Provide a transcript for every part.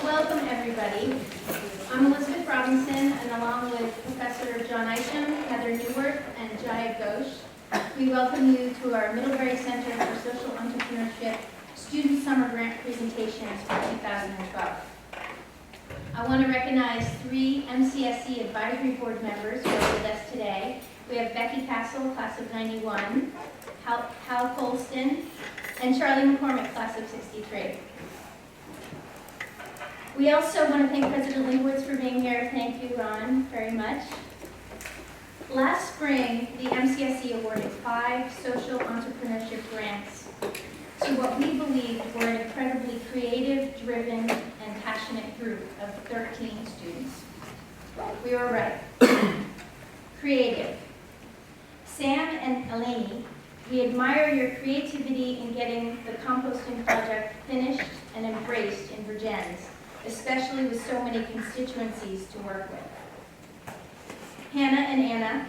Welcome, everybody. I'm Elizabeth Robinson, and along with Professor John Isham, Heather Newworth, and Jaya Ghosh, we welcome you to our Middlebury Center for Social Entrepreneurship Student Summer Grant Presentations for 2012. I want to recognize 3 MCSE Advisory Board members who are with us today. We have Becky Castle, class of 91, Hal Colston, and Charlie McCormick, class of 63. We also want to thank President Leibowitz for being here. Thank you, Ron, very much. Last spring, the MCSE awarded 5 social entrepreneurship grants to what we believed were an incredibly creative, driven, and passionate group of 13 students. We were right. Creative. Sam and Eleni, we admire your creativity in getting the composting project finished and embraced in Virgins, especially with so many constituencies to work with. Hannah and Anna,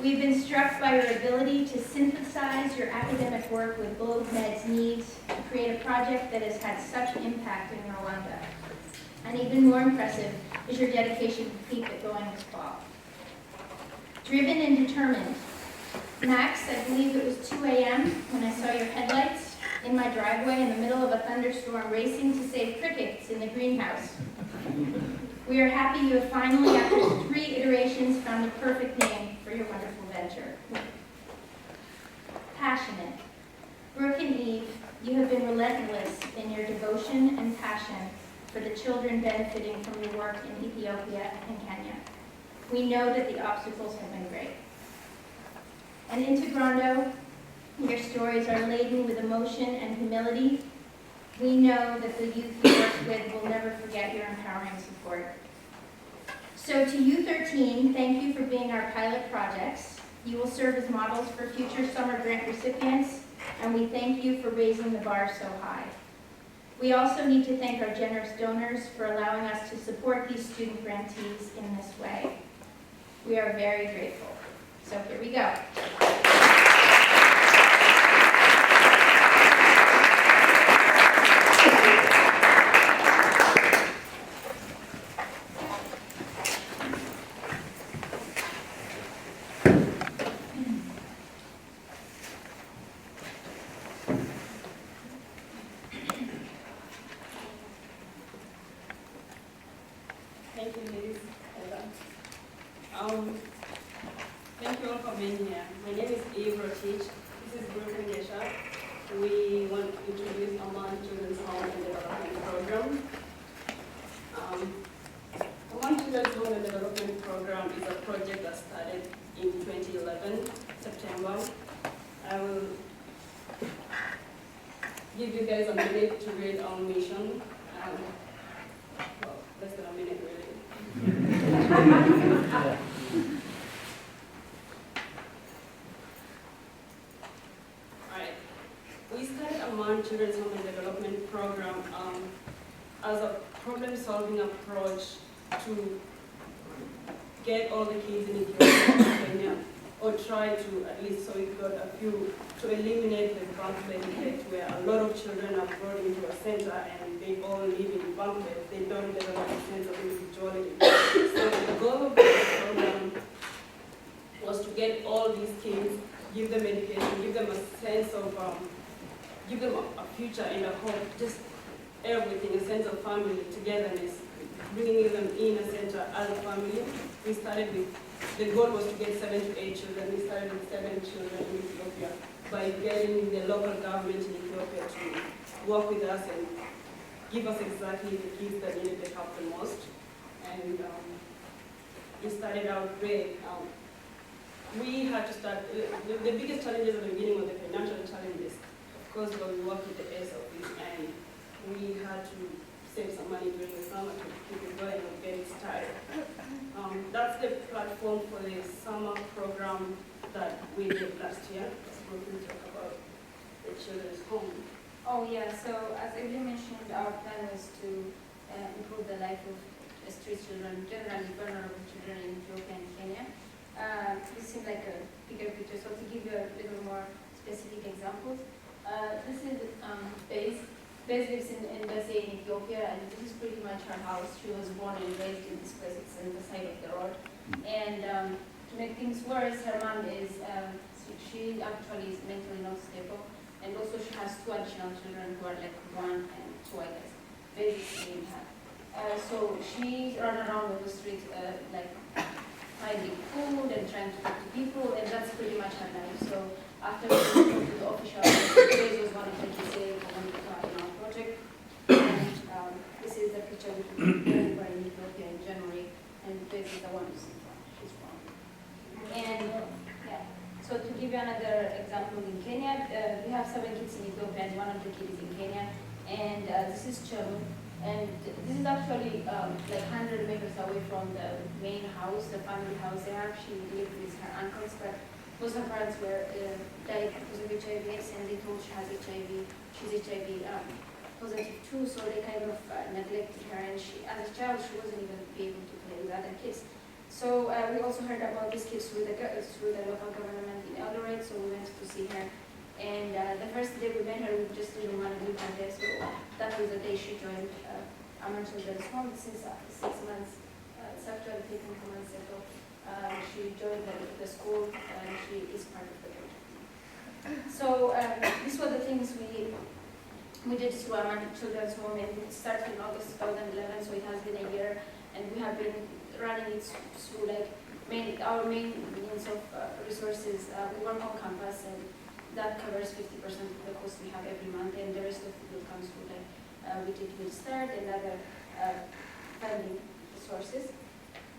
we've been struck by your ability to synthesize your academic work with Globe Med's needs to create a project that has had such impact in Rwanda. And even more impressive is your dedication to keep it going this fall. Driven and determined. Max, I believe it was 2 a.m. when I saw your headlights in my driveway in the middle of a thunderstorm racing to save crickets in the greenhouse. We are happy you have finally, after 3 iterations, found the perfect name for your wonderful venture. Passionate. Brooke and Eve, you have been relentless in your devotion and passion for the children benefiting from your work in Ethiopia and Kenya. We know that the obstacles have been great. And Integrando, your stories are laden with emotion and humility. We know that the youth you work with will never forget your empowering support. So to you 13, thank you for being our pilot projects. You will serve as models for future summer grant recipients, and we thank you for raising the bar so high. We also need to thank our generous donors for allowing us to support these student grantees in this way. We are very grateful. So here we go. Thank you, ladies. Thank you all for being here. My name is Eve Rotich. This is Brooke and Gesha. We want to introduce Amman Children's Home and Development Program. Amman Children's Home and Development Program is a project that started in 2011, September. I will give you guys a minute to read our mission. Well, less than a minute, really. Alright. We started Amman Children's Home and Development Program as a problem-solving approach to get all the kids in Ethiopia and Kenya, or try to, at least so we got a few, to eliminate the bunk bed effect where a lot of children are brought into a center and they all live in bunk beds. They don't develop a sense of individuality. So the goal of this program was to get all these kids, give them education, give them a sense of, give them a future and a hope, just everything, a sense of family, togetherness, bringing them in a center as a family. We started with, the goal was to get 7 to 8 children. We started with 7 children in Ethiopia by getting the local government in Ethiopia to work with us and give us exactly the kids that needed the help the most. And we started out great. We had to start, the biggest challenges at the beginning were the financial challenges. Of course, when we worked with the S office, and we had to save some money during the summer to keep it going and get it started. That's the platform for the summer program that we did last year. So we can talk about the children's home. Oh yeah, so as Evelyn mentioned, our plan was to improve the life of street children, generally vulnerable children in Ethiopia and Kenya. This seems like a bigger picture, so to give you a little more specific examples, this is based Bess lives in Desi in Ethiopia, and this is pretty much her house. She was born and raised in this place. It's on the side of the road. And to make things worse, her mom is, she actually is mentally not stable. And also she has 2 additional children who are like 1 and 2, I guess, babysitting her. So she runs around on the street like finding food and trying to talk to people, and that's pretty much her life. So after we moved to the official, Grace was one of the kids there in our project. And this is the picture we took in Ethiopia in January, and this is the one you see from. She's from. And yeah, so to give you another example in Kenya, we have 7 kids in Ethiopia, and one of the kids is in Kenya. And this is Chelu. And this is actually like 100 meters away from the main house, the family house they have. She lived with her uncles, but both her parents were died because of HIV/AIDS, and they told she has HIV. She's HIV positive too, so they kind of neglected her. And she, as a child, she wasn't even able to play with other kids. So we also heard about these kids through the local government in Eldoret. So we went to see her. And the first day we met her, we just didn't want to leave her there. So that was the day she joined Aman Children's Home. Since 6 months, it's actually taken 2 months ago. She joined the school, and she is part of the project. So these were the things we did through Aman Children's Home, and it started in August 2011. So it has been a year, and we have been running it through like our main means of resources. We work on campus, and that covers 50% of the cost we have every month, and the rest of it will come through like we did with START and other funding sources.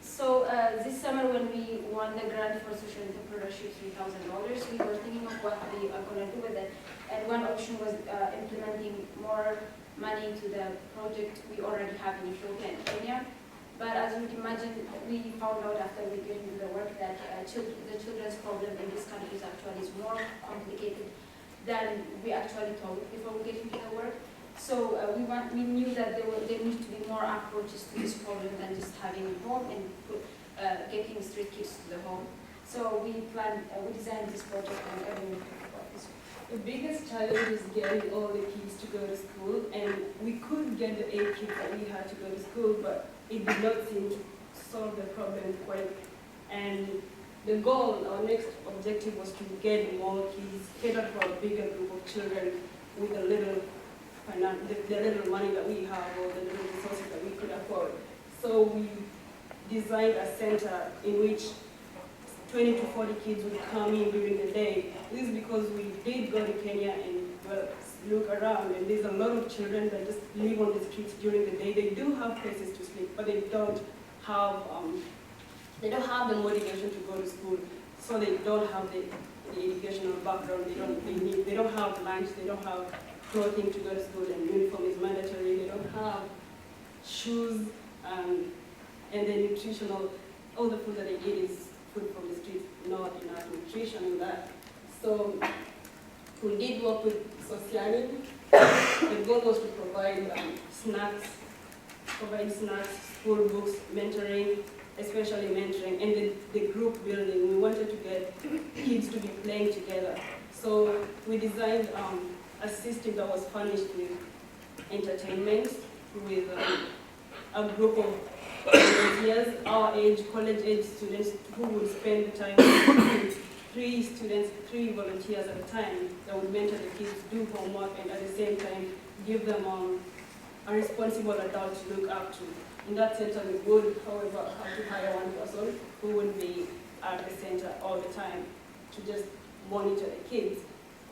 So this summer, when we won the grant for social entrepreneurship, $3,000, we were thinking of what we are going to do with it. And one option was implementing more money to the project we already have in Ethiopia and Kenya. But as you would imagine, we found out after we get into the work that the children's problem in this country is actually more complicated than we actually thought before we get into the work. So we knew that there needs to be more approaches to this problem than just having a home and getting street kids to the home. So we designed this project, and everyone talked about this. The biggest challenge is getting all the kids to go to school, and we could get the 8 kids that we had to go to school, but it did not seem to solve the problem quite. And the goal, our next objective, was to get more kids, cater for a bigger group of children with the little money that we have, or the little resources that we could afford. So we designed a center in which 20 to 40 kids would come in during the day. This is because we did go to Kenya and look around, and there's a lot of children that just live on the streets during the day. They do have places to sleep, but they don't have the motivation to go to school, so they don't have the educational background. They don't have lunch. They don't have clothing to go to school, and uniform is mandatory. They don't have shoes, and the nutritional, all the food that they eat is food from the streets, not enough nutrition in that. So we did work with Sociani. The goal was to provide snacks, school books, mentoring, especially mentoring, and the group building. We wanted to get kids to be playing together. So we designed a system that was furnished with entertainment, with a group of volunteers, our age, college-age students, who would spend the time with 3 volunteers at a time that would mentor the kids, do homework, and at the same time give them a responsible adult to look up to. In that center, we would, however, have to hire one person who would be at the center all the time to just monitor the kids.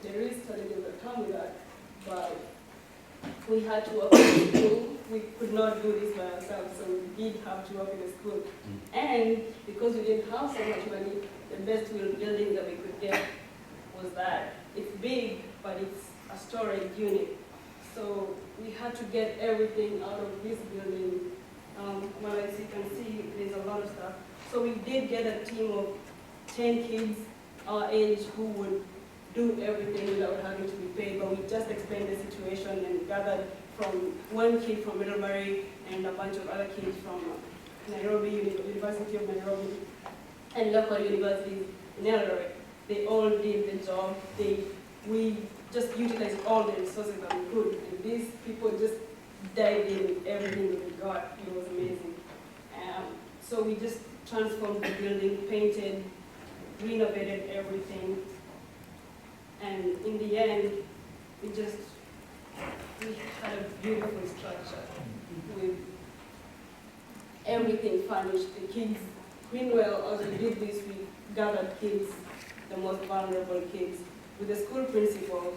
There is challenges that come with that, but we had to work in the school. We could not do this by ourselves, so we did have to work in the school. And because we didn't have so much money, the best building that we could get was that. It's big, but it's a storage unit. So we had to get everything out of this building. Well, as you can see, there's a lot of stuff. So we did get a team of 10 kids our age who would do everything without having to be paid, but we just explained the situation and gathered from one kid from Middlebury and a bunch of other kids from Nairobi, University of Nairobi, and local universities in Eldoret. They all did the job. We just utilized all the resources that we could and with this, people just dived in everything that we got. It was amazing. So we just transformed the building, painted, renovated everything, and in the end, we had a beautiful structure with everything furnished. The kids, Greenwell, as we did this, we gathered kids, the most vulnerable kids, with the school principal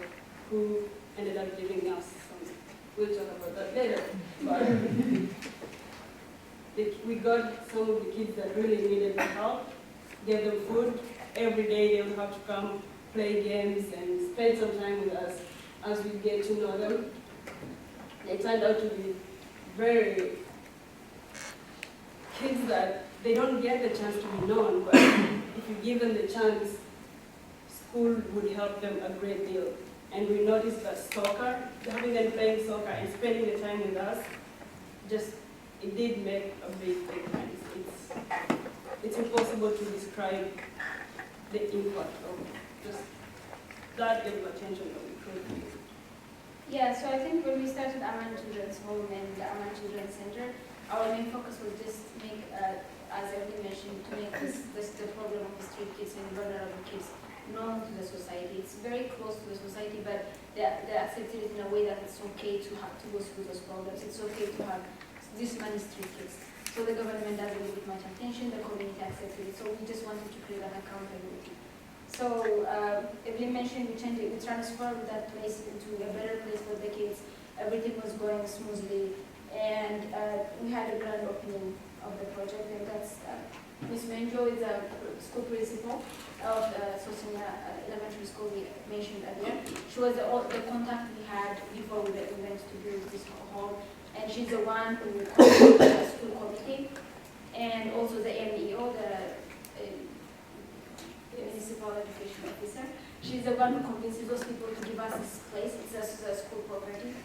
who ended up giving us some, we'll talk about that later. But we got some of the kids that really needed the help, gave them food. Every day they would have to come play games and spend some time with us as we get to know them. They turned out to be very kids that they don't get the chance to be known, but if you give them the chance, school would help them a great deal. And we noticed that soccer, having them playing soccer and spending the time with us, it did make a big difference. It's impossible to describe the impact of just that level of attention that we could give. Yeah, so I think when we started Aman Children's Home and the Aman Children's Center, our main focus was just make, as Evelyn mentioned, to make the problem of the street kids and vulnerable kids known to the society. It's very close to the society, but they accepted it in a way that it's okay to go through those problems. It's okay to have this many street kids. So the government doesn't give it much attention, the community accepted it. So we just wanted to create an accountability. So Evelyn mentioned we transformed that place into a better place for the kids. Everything was going smoothly, and we had a grand opening of the project, and that's Ms. Menjo is a school principal of Sosina Elementary School we mentioned earlier. She was the contact we had before we went to build this hall, and she's the one who coordinated the school committee, and also the MEO, the Municipal Education Officer. She's the one who convinces those people to give us this place. It's a school property.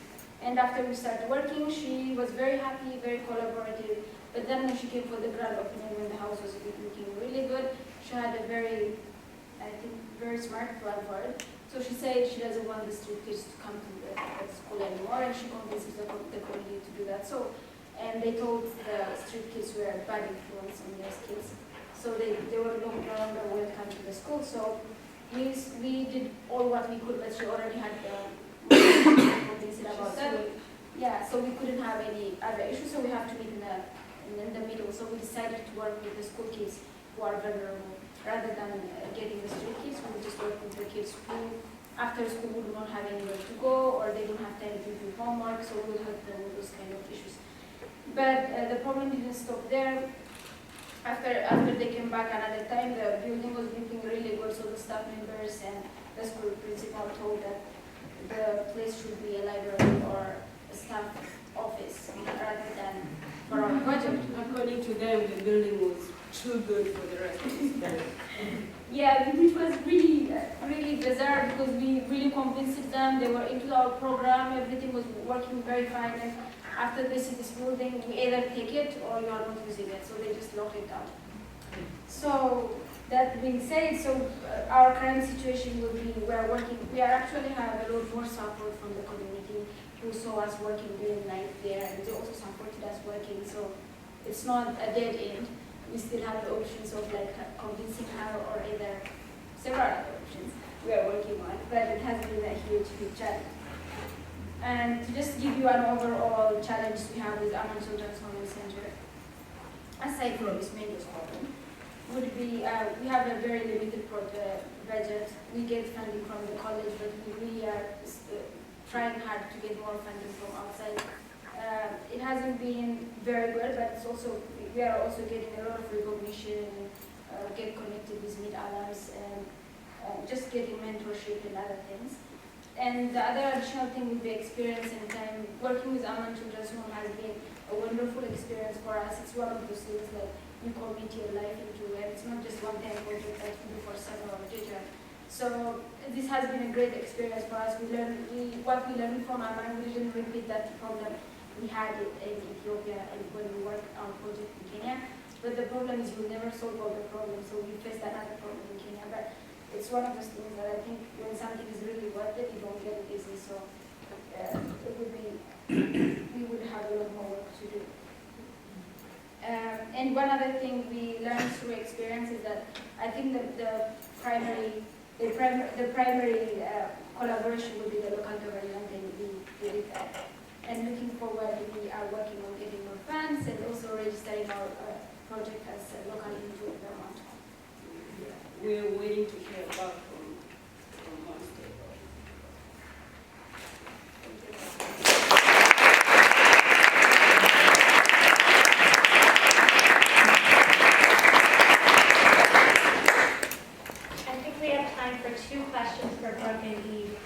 And after we started working, she was very happy, very collaborative. But then when she came for the grand opening, when the house was looking really good, she had a very smart plan for it. So she said she doesn't want the street kids to come to the school anymore, and she convinces the community to do that. So, and they told the street kids were a bad influence on those kids. So they were no longer welcome to the school. So we did all what we could, but she already had convinced about that. Yeah, so we couldn't have any other issues, so we have to meet in the middle. So we decided to work with the school kids who are vulnerable. Rather than getting the street kids, we would just work with the kids who, after school, would not have anywhere to go, or they don't have time to do homework, so we would help them with those kind of issues. But the problem didn't stop there. After they came back another time, the building was looking really good, so the staff members and the school principal told that the place should be a library or a staff office rather than for our project. According to them, the building was too good for the rest of us. Yeah, it was really bizarre because we really convinced them. They were into our program. Everything was working very fine. And after they see this building, we either take it or you are not using it. So they just locked it down. So that being said, our current situation will be we actually have a lot more support from the community who saw us working day and night there, and they also supported us working. So it's not a dead end. We still have the options of convincing her or either several other options we are working on, but it has been a huge challenge. And to just give you an overall challenge we have with Aman Children's Home Center, aside from this major problem, would be we have a very limited budget. We get funding from the college, but we really are trying hard to get more funding from outside. It hasn't been very good, but we are also getting a lot of recognition and get connected with mid-alums and just getting mentorship and other things. And the other additional thing with the experience and time working with Aman Children's Home has been a wonderful experience for us. It's one of those things like you commit your life into it. It's not just one time project that you do for summer or teacher. So this has been a great experience for us. What we learned from Aman, we didn't repeat that problem we had it in Ethiopia and when we worked on project in Kenya. But the problem is we never solve all the problems, so we faced another problem in Kenya. But it's one of those things that I think when something is really worth it, you don't get it easy. So it would be, we would have a lot more work to do. And one other thing we learned through experience is that I think the primary collaboration will be the local government, and we did that. And looking forward, we are working on getting more funds and also registering our project as a local into Vermont. We're waiting to hear back from one state. I think we have time for 2 questions for Brooke and Eve.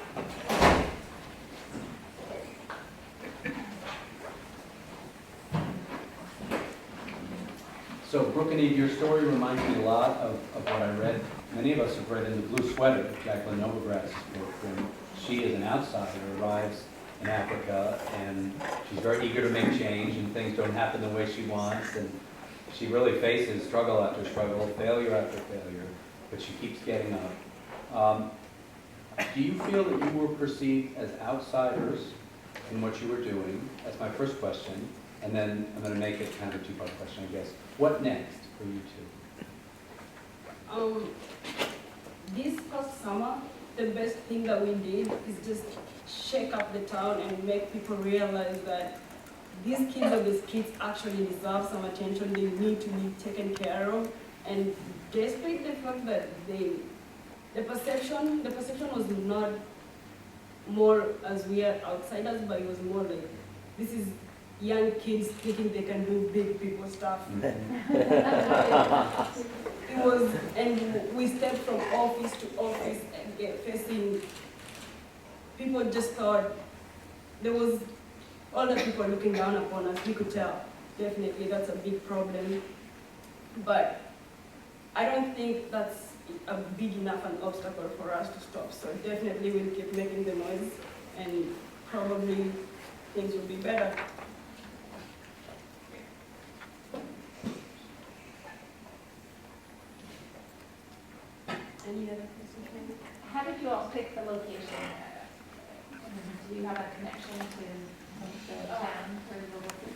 So Brooke and Eve, your story reminds me a lot of what I read. Many of us have read in The Blue Sweater, Jacqueline Novogratz's book, when she, as an outsider, arrives in Africa, and she's very eager to make change, and things don't happen the way she wants, and she really faces struggle after struggle, failure after failure, but she keeps getting up. Do you feel that you were perceived as outsiders in what you were doing? That's my first question. And then I'm going to make it kind of a 2-part question, I guess. What next for you two? This past summer, the best thing that we did is just shake up the town and make people realize that these kids or these kids actually deserve some attention. They need to be taken care of. And despite the fact that the perception was not more as we are outsiders, but it was more like, this is young kids thinking they can do big people stuff. It was, and we stepped from office to office and facing, people just thought, there was other people looking down upon us, we could tell. Definitely that's a big problem. But I don't think that's a big enough an obstacle for us to stop. So definitely we'll keep making the noise, and probably things will be better. Any other questions? How did you all pick the location? Do you have a connection to the town where you're working?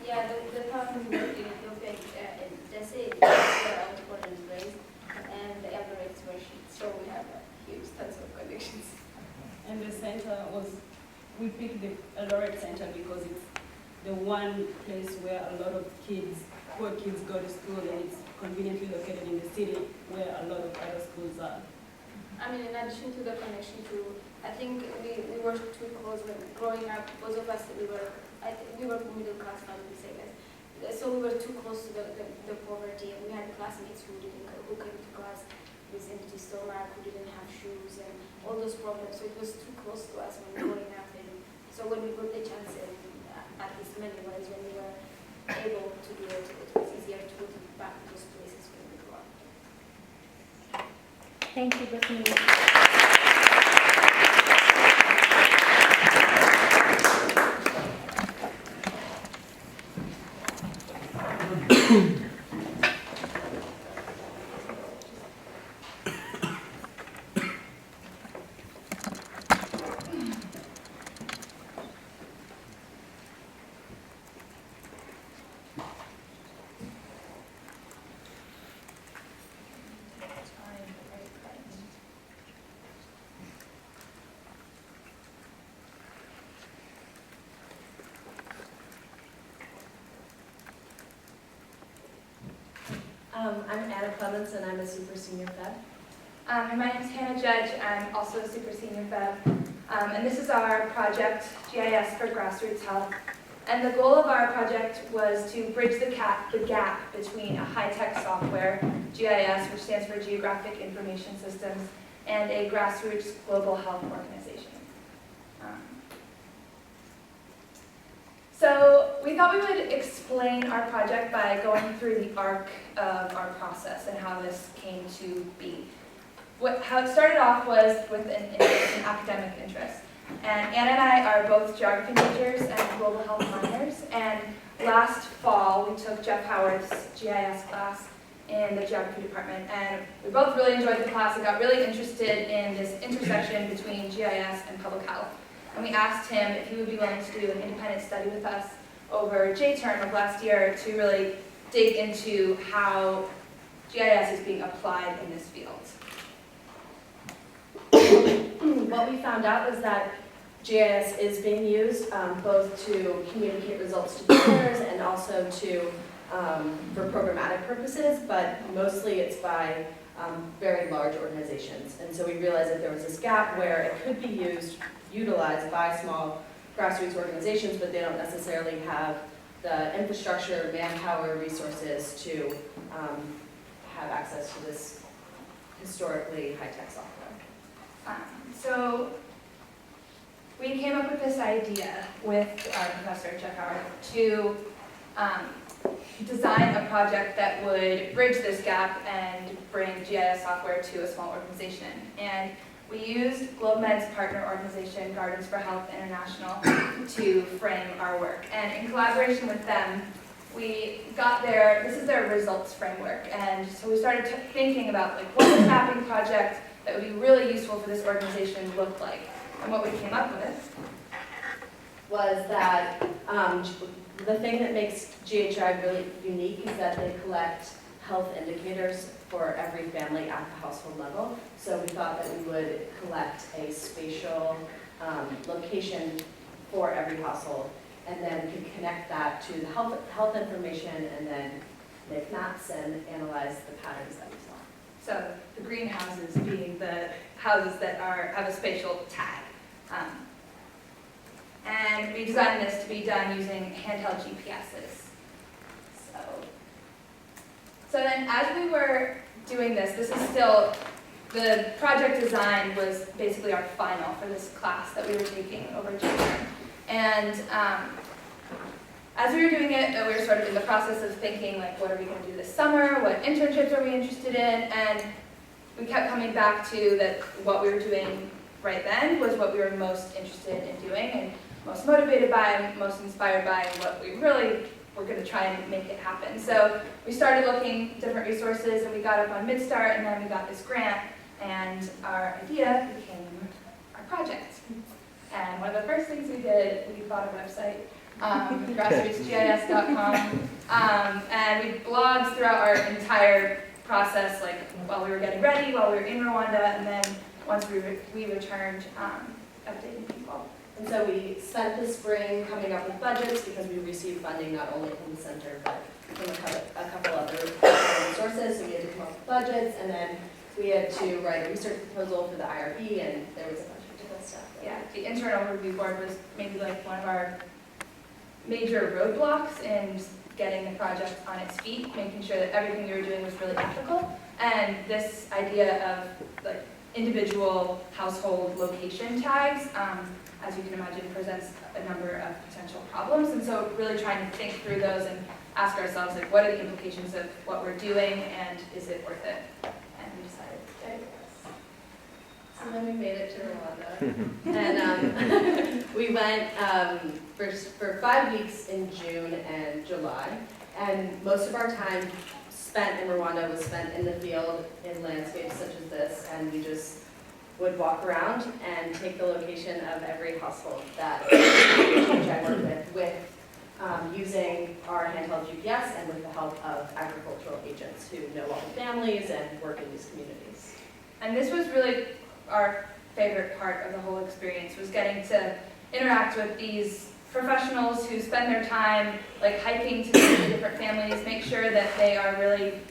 Yeah, the town we work in Ethiopia, in Desi, is where I was born and raised, and the Emirates where she, so we have huge tons of connections. And the center was, we picked the Eldoret Center because it's the one place where a lot of kids, poor kids go to school, and it's conveniently located in the city where a lot of other schools are. I mean, in addition to the connection to, I think we were too close when growing up. Both of us, we were middle class families, I guess. So we were too close to the poverty, and we had classmates who came to class with empty stomach, who didn't have shoes, and all those problems. So it was too close to us when growing up. And so when we got the chance, at least many ways, when we were able to do it, it was easier to go back to those places when we grew up. Thank you, Brooke and Eve. I'm Anna Clements, and I'm a super senior fed. And my name is Hannah Judge. I'm also a super senior fed. And this is our project, GIS for Grassroots Health. And the goal of our project was to bridge the gap between a high-tech software, GIS, which stands for Geographic Information Systems, and a grassroots global health organization. So we thought we would explain our project by going through the arc of our process and how this came to be. How it started off was with an academic interest. And Anna and I are both geography majors and global health minors. And last fall, we took Jeff Howard's GIS class in the geography department. And we both really enjoyed the class and got really interested in this intersection between GIS and public health. And we asked him if he would be willing to do an independent study with us over J-term of last year to really dig into how GIS is being applied in this field. What we found out was that GIS is being used both to communicate results to peers and also to for programmatic purposes, but mostly it's by very large organizations. And so we realized that there was this gap where it could be utilized by small grassroots organizations, but they don't necessarily have the infrastructure, manpower, resources to have access to this historically high-tech software. So we came up with this idea with our professor, Jeff Howard, to design a project that would bridge this gap and bring GIS software to a small organization. And we used GlobeMed's partner organization, Gardens for Health International, to frame our work. And in collaboration with them, we got this is their results framework. And so we started thinking about like what this mapping project that would be really useful for this organization look like. And what we came up with Was that the thing that makes GHI really unique is that they collect health indicators for every family at the household level. So we thought that we would collect a spatial location for every household, and then could connect that to the health information, and then make maps and analyze the patterns that we saw. So the greenhouses being the houses that have a spatial tag. And we designed this to be done using handheld GPSs. So then as we were doing this is still, the project design was basically our final for this class that we were taking over J-term. And as we were doing it, we were sort of in the process of thinking, like, what are we going to do this summer? What internships are we interested in? And we kept coming back to that what we were doing right then was what we were most interested in doing and most motivated by and most inspired by, and what we really were going to try and make it happen. So we started looking at different resources, and we got up on Midstart, and then we got this grant, and our idea became our project. And one of the first things we did, we bought a website, grassrootsgis.com, and we blogged throughout our entire process, like while we were getting ready, while we were in Rwanda, and then once we returned, updating people. And so we spent the spring coming up with budgets because we received funding not only from the center, but from a couple other sources. So we had to come up with budgets, and then we had to write a research proposal for the IRB, and there was a bunch of different stuff. Yeah, the internal review board was maybe like one of our major roadblocks in getting the project on its feet, making sure that everything we were doing was really ethical. And this idea of like individual household location tags, as you can imagine, presents a number of potential problems. And so really trying to think through those and ask ourselves, like, what are the implications of what we're doing, and is it worth it? And we decided to do this. So then we made it to Rwanda. And we went for 5 weeks in June and July. And most of our time spent in Rwanda was spent in the field in landscapes such as this. And we just would walk around and take the location of every household that I work with using our handheld GPS and with the help of agricultural agents who know all the families and work in these communities. And this was really our favorite part of the whole experience, was getting to interact with these professionals who spend their time like hiking to meet the different families, make sure that they are really,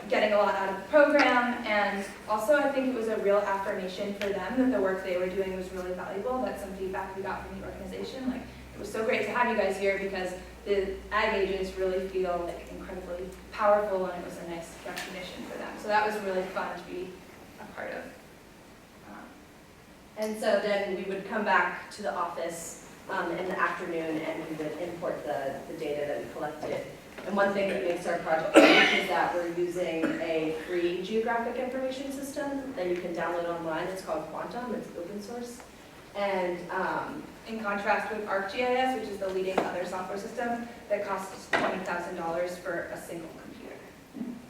getting a lot out of the program. And also I think it was a real affirmation for them that the work they were doing was really valuable. That's some feedback we got from the organization. Like, it was so great to have you guys here because the ag agents really feel like incredibly powerful, and it was a nice recognition for them. So that was really fun to be a part of. And so then we would come back to the office in the afternoon, and we would import the data that we collected. And one thing that makes our project unique is that we're using a free geographic information system that you can download online. It's called Quantum. It's open source. And In contrast with ArcGIS, which is the leading other software system that costs $20,000 for a single computer.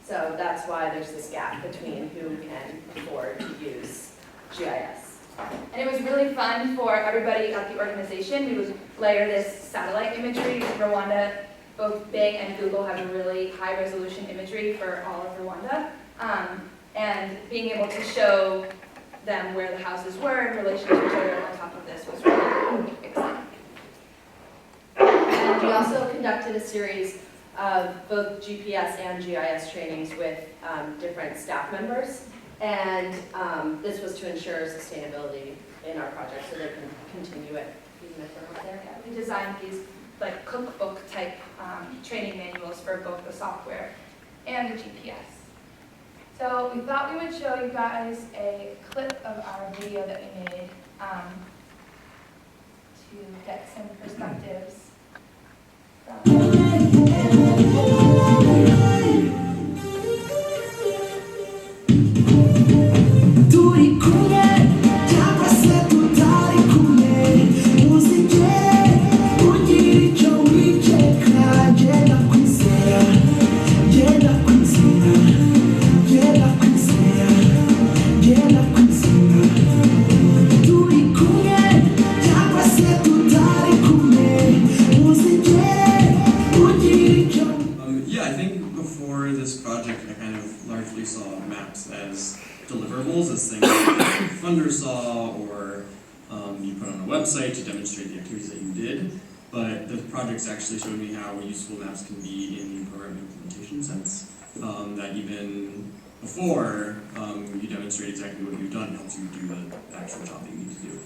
so that's why there's this gap between who can afford to use GIS. And it was really fun for everybody at the organization. We would layer this satellite imagery. In Rwanda, both Bing and Google have a really high resolution imagery for all of Rwanda. And being able to show them where the houses were in relation to each other on top of this was really exciting. And we also conducted a series of both GPS and GIS trainings with different staff members. And this was to ensure sustainability in our project so they can continue it even if we're not there. Yeah, we designed these like cookbook type training manuals for both the software and the GPS. So we thought we would show you guys a clip of our video that we made to get some perspectives Yeah, I think before this project, I kind of largely saw maps as deliverables, as things that funders saw or you put on a website to demonstrate the activities that you did. But the projects actually showed me how useful maps can be in the program implementation sense. That even before you demonstrate exactly what you've done helps you do the actual job that you need to do.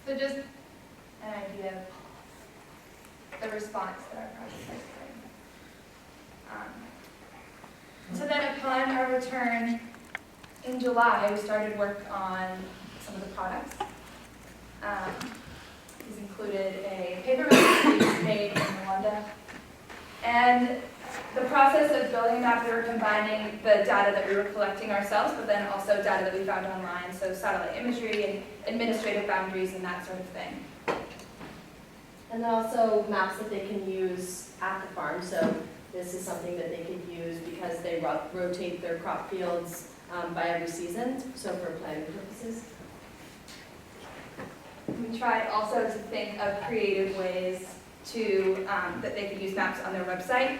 So just an idea of the response that our project has been. So then upon our return in July, we started work on some of the products. These included a paper map that we made in Rwanda. And the process of building a map, we were combining the data that we were collecting ourselves, but then also data that we found online, so satellite imagery and administrative boundaries and that sort of thing. And then also maps that they can use at the farm. So this is something that they could use because they rotate their crop fields by every season, so for planning purposes. We tried also to think of creative ways to that they could use maps on their website.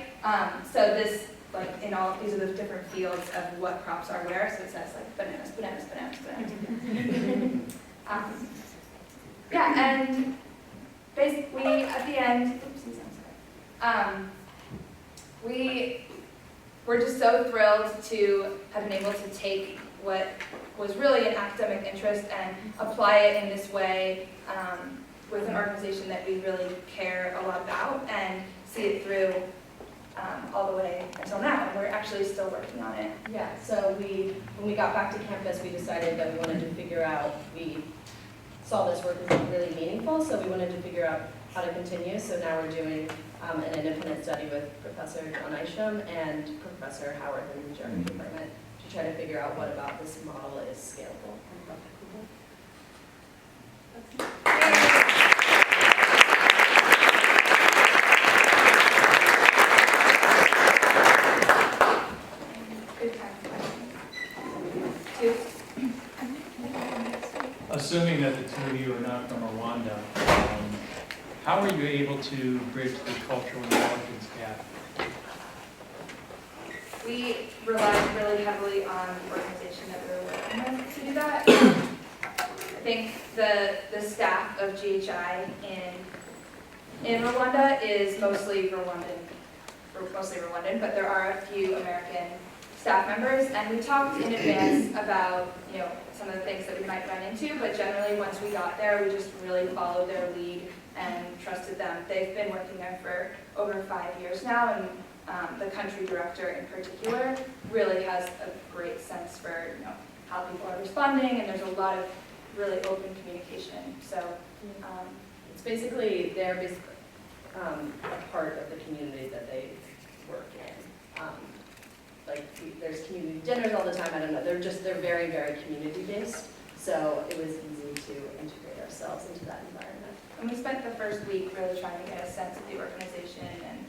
So this, like in all, these are the different fields of what crops are where. So it says like bananas, bananas, bananas, bananas. Yeah, and basically at the end, oopsies, I'm sorry. We were just so thrilled to have been able to take what was really an academic interest and apply it in this way with an organization that we really care a lot about and see it through all the way until now. And we're actually still working on it. Yeah, so when we got back to campus, we decided that we wanted to figure out, we saw this work as really meaningful, so we wanted to figure out how to continue. So now we're doing an independent study with Professor John Isham and Professor Howard in the German department to try to figure out what about this model is scalable and replicable. Good time. Two. Assuming that the two of you are not from Rwanda, how are you able to bridge the cultural intelligence gap? We relied really heavily on the organization that we were working with to do that. I think the staff of GHI in Rwanda is mostly Rwandan, but there are a few American staff members, and we talked in advance about, you know, some of the things that we might run into, but generally once we got there, we just really followed their lead and trusted them. They've been working there for over 5 years now, and the country director in particular really has a great sense for, you know, how people are responding, and there's a lot of really open communication. So It's basically, they're basically a part of the community that they work in. There's community dinners all the time, I don't know, they're very, very community-based, so it was easy to integrate ourselves into that environment. and we spent the first week really trying to get a sense of the organization and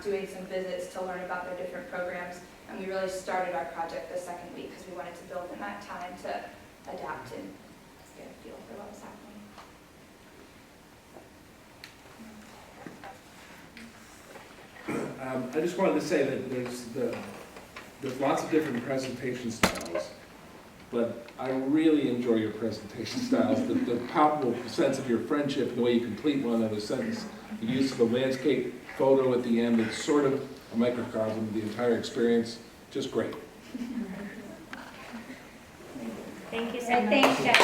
doing some visits to learn about their different programs, and we really started our project the second week because we wanted to build in that time to adapt and get a feel for what was happening. I just wanted to say that there's lots of different presentation styles, but I really enjoy your presentation styles. The palpable sense of your friendship and the way you complete one of a sentence, the use of a landscape photo at the end, it's sort of a microcosm of the entire experience. Just great. Thank you so much. Thanks, Jeff.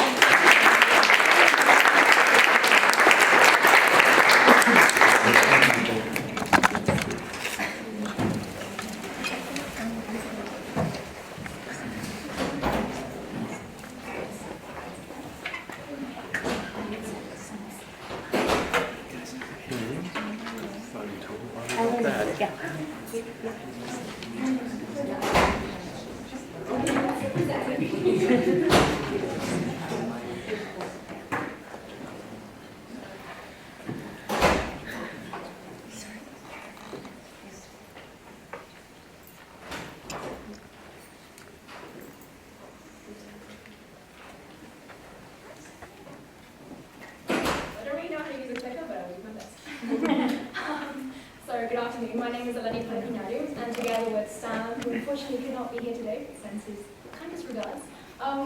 Good afternoon, my name is Unedited, and together with Sam, who unfortunately could not be here today, sends his kindest regards,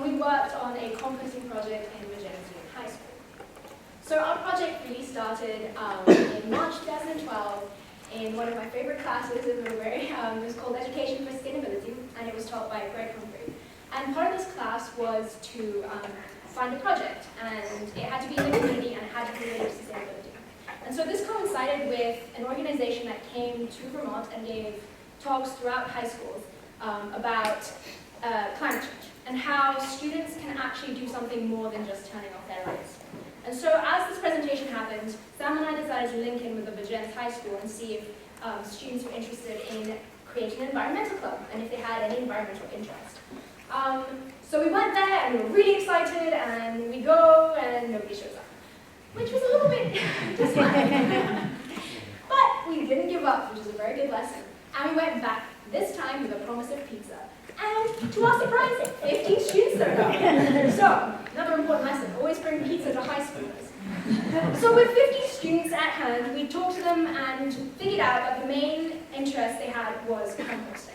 we worked on a composting project in Virginia High School. So our project really started in March 2012 in one of my favorite classes in Middlebury. It was called Education for Sustainability, and it was taught by Greg Humphrey. And part of this class was to find a project, and it had to be in the community and it had to be related to sustainability. And so this coincided with an organization that came to Vermont and gave talks throughout high schools about climate change and how students can actually do something more than just turning off their lights. And so as this presentation happened, Sam and I decided to link in with the Virginia High School and see if students were interested in creating an environmental club and if they had any environmental interest. So we went there and we were really excited, and we go and nobody shows up, which was a little bit disappointing. But we didn't give up, which is a very good lesson. And we went back, this time with a promise of pizza. And to our surprise, 15 students showed up. So, another important lesson, always bring pizza to high schoolers. So with 50 students at hand, we talked to them and figured out that the main interest they had was composting.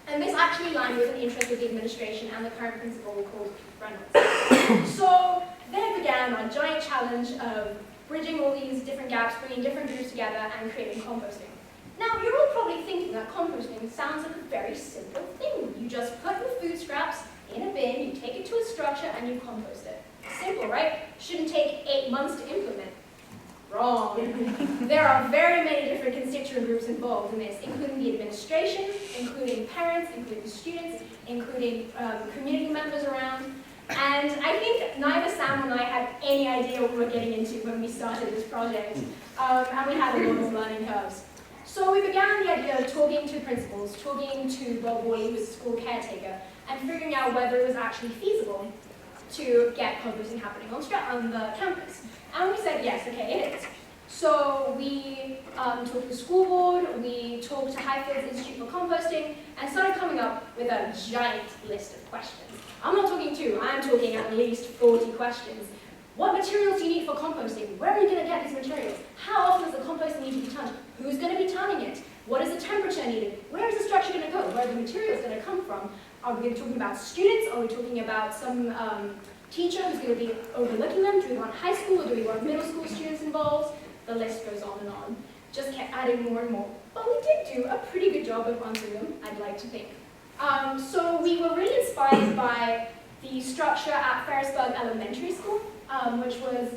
And this actually aligned with an interest of the administration and the current principal called Reynolds. So there began our giant challenge of bridging all these different gaps, bringing different groups together and creating composting. Now, you're all probably thinking that composting sounds like a very simple thing. You just put your food scraps in a bin, you take it to a structure, and you compost it. Simple, right? Shouldn't take 8 months to implement. Wrong. There are very many different constituent groups involved in this, including the administration, including parents, including students, including community members around. And I think neither Sam and I had any idea what we were getting into when we started this project, and we had a lot of learning curves. So we began the idea of talking to principals, talking to Bob Worley, who's a school caretaker, and figuring out whether it was actually feasible to get composting happening on the campus. And we said, yes, okay, it is. So we talked to the school board, we talked to Highfields Institute for Composting, and started coming up with a giant list of questions. I'm not talking two, I'm talking at least 40 questions. What materials do you need for composting? Where are you going to get these materials? How often does the compost need to be turned? Who's going to be turning it? What is the temperature needed? Where is the structure going to go? Where are the materials going to come from? Are we talking about students? Are we talking about some teacher who's going to be overlooking them? Do we want high school or do we want middle school students involved? The list goes on and on. Just kept adding more and more. But we did do a pretty good job of answering them, I'd like to think. So we were really inspired by the structure at Ferrisburg Elementary School, which was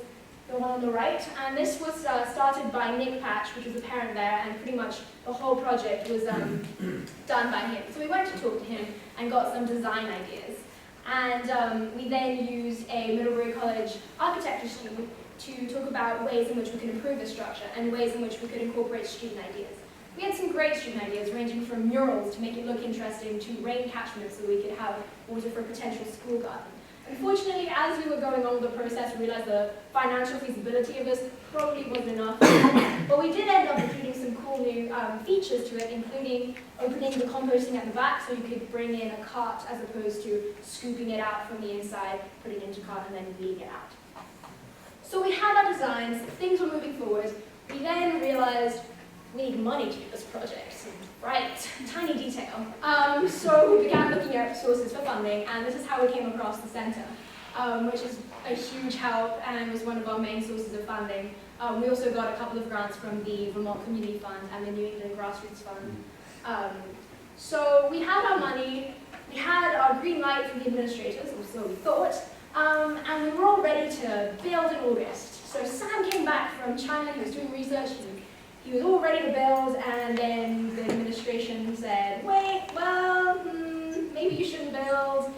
the one on the right. And this was started by Nick Patch, which was a parent there, and pretty much the whole project was done by him. So we went to talk to him and got some design ideas. And we then used a Middlebury College architecture student to talk about ways in which we could improve the structure and ways in which we could incorporate student ideas. We had some great student ideas, ranging from murals to make it look interesting to rain catchment so we could have water for a potential school garden. Unfortunately, as we were going on with the process, we realized the financial feasibility of this probably wasn't enough. But we did end up including some cool new features to it, including opening the composting at the back so you could bring in a cart as opposed to scooping it out from the inside, putting it into a cart and then wheeling it out. So we had our designs, things were moving forward. We then realized we need money to do this project. Right, tiny detail. So we began looking at sources for funding, and this is how we came across the center, which is a huge help and was one of our main sources of funding. We also got a couple of grants from the Vermont Community Fund and the New England Grassroots Fund. So we had our money, we had our green light from the administrators, or so we thought, and we were all ready to build in August. So Sam came back from China, he was doing research, he was all ready to build, and then the administration said, wait, well, maybe you shouldn't build,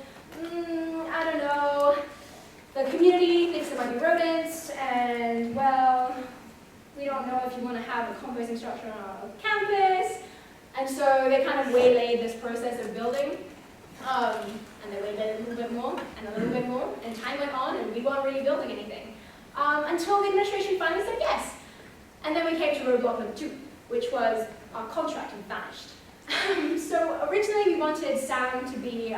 I don't know. The community thinks there might be rodents, and well, we don't know if you want to have a composting structure on our campus. And so they kind of waylaid this process of building. And they waited a little bit more, and a little bit more, and time went on, and we weren't really building anything. Until the administration finally said yes. And then we came to roadblock number 2, which was our contract had vanished. So originally we wanted Sam to be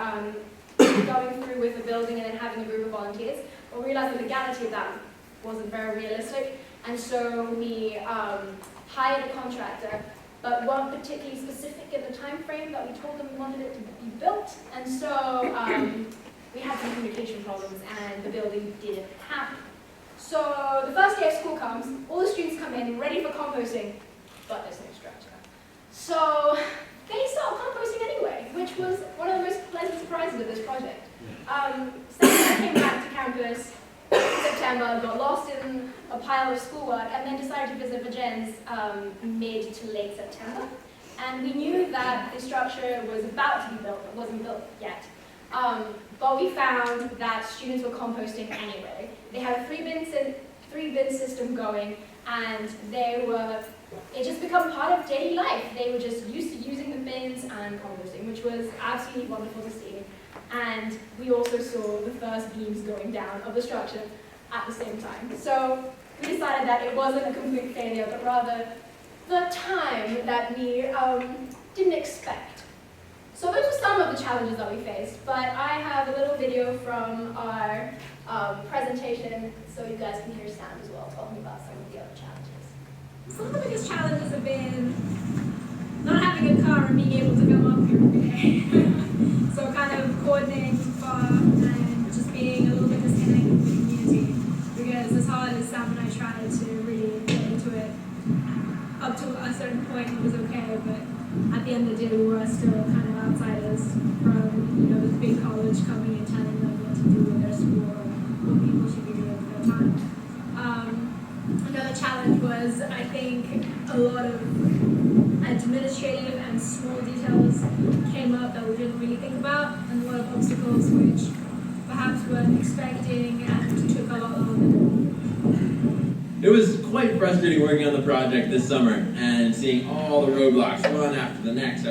going through with the building and then having a group of volunteers, but we realized the legality of that wasn't very realistic, and so we hired a contractor, but weren't particularly specific in the time frame that we told them we wanted it to be built, and so we had some communication problems and the building didn't happen. So the first day of school comes, all the students come in ready for composting, but there's no structure. So they start composting anyway, which was one of the most pleasant surprises of this project. Sam and I came back to campus in September, got lost in a pile of schoolwork, and then decided to visit Virgin's mid to late September. And we knew that the structure was about to be built, but wasn't built yet. But we found that students were composting anyway. They had a three-bin system going, and it just become part of daily life. They were just used to using the bins and composting, which was absolutely wonderful to see. And we also saw the first beams going down of the structure at the same time. So we decided that it wasn't a complete failure, but rather the time that we didn't expect. So those were some of the challenges that we faced, but I have a little video from our presentation so you guys can hear Sam as well talking about some of the other challenges. Some of the biggest challenges have been not having a car and being able to come up here every day. So kind of coordinating far and just being a little bit disconnected with the community, because as hard as Sam and I tried to really get into it, up to a certain point it was okay, but at the end of the day we were still kind of outsiders from this big college coming and telling them what to do with their school or what people should be doing with their time. Another challenge was, I think, a lot of administrative and small details came up that we didn't really think about, and a lot of obstacles which perhaps weren't expecting and took a lot longer? It was quite frustrating working on the project this summer and seeing all the roadblocks, one after the next,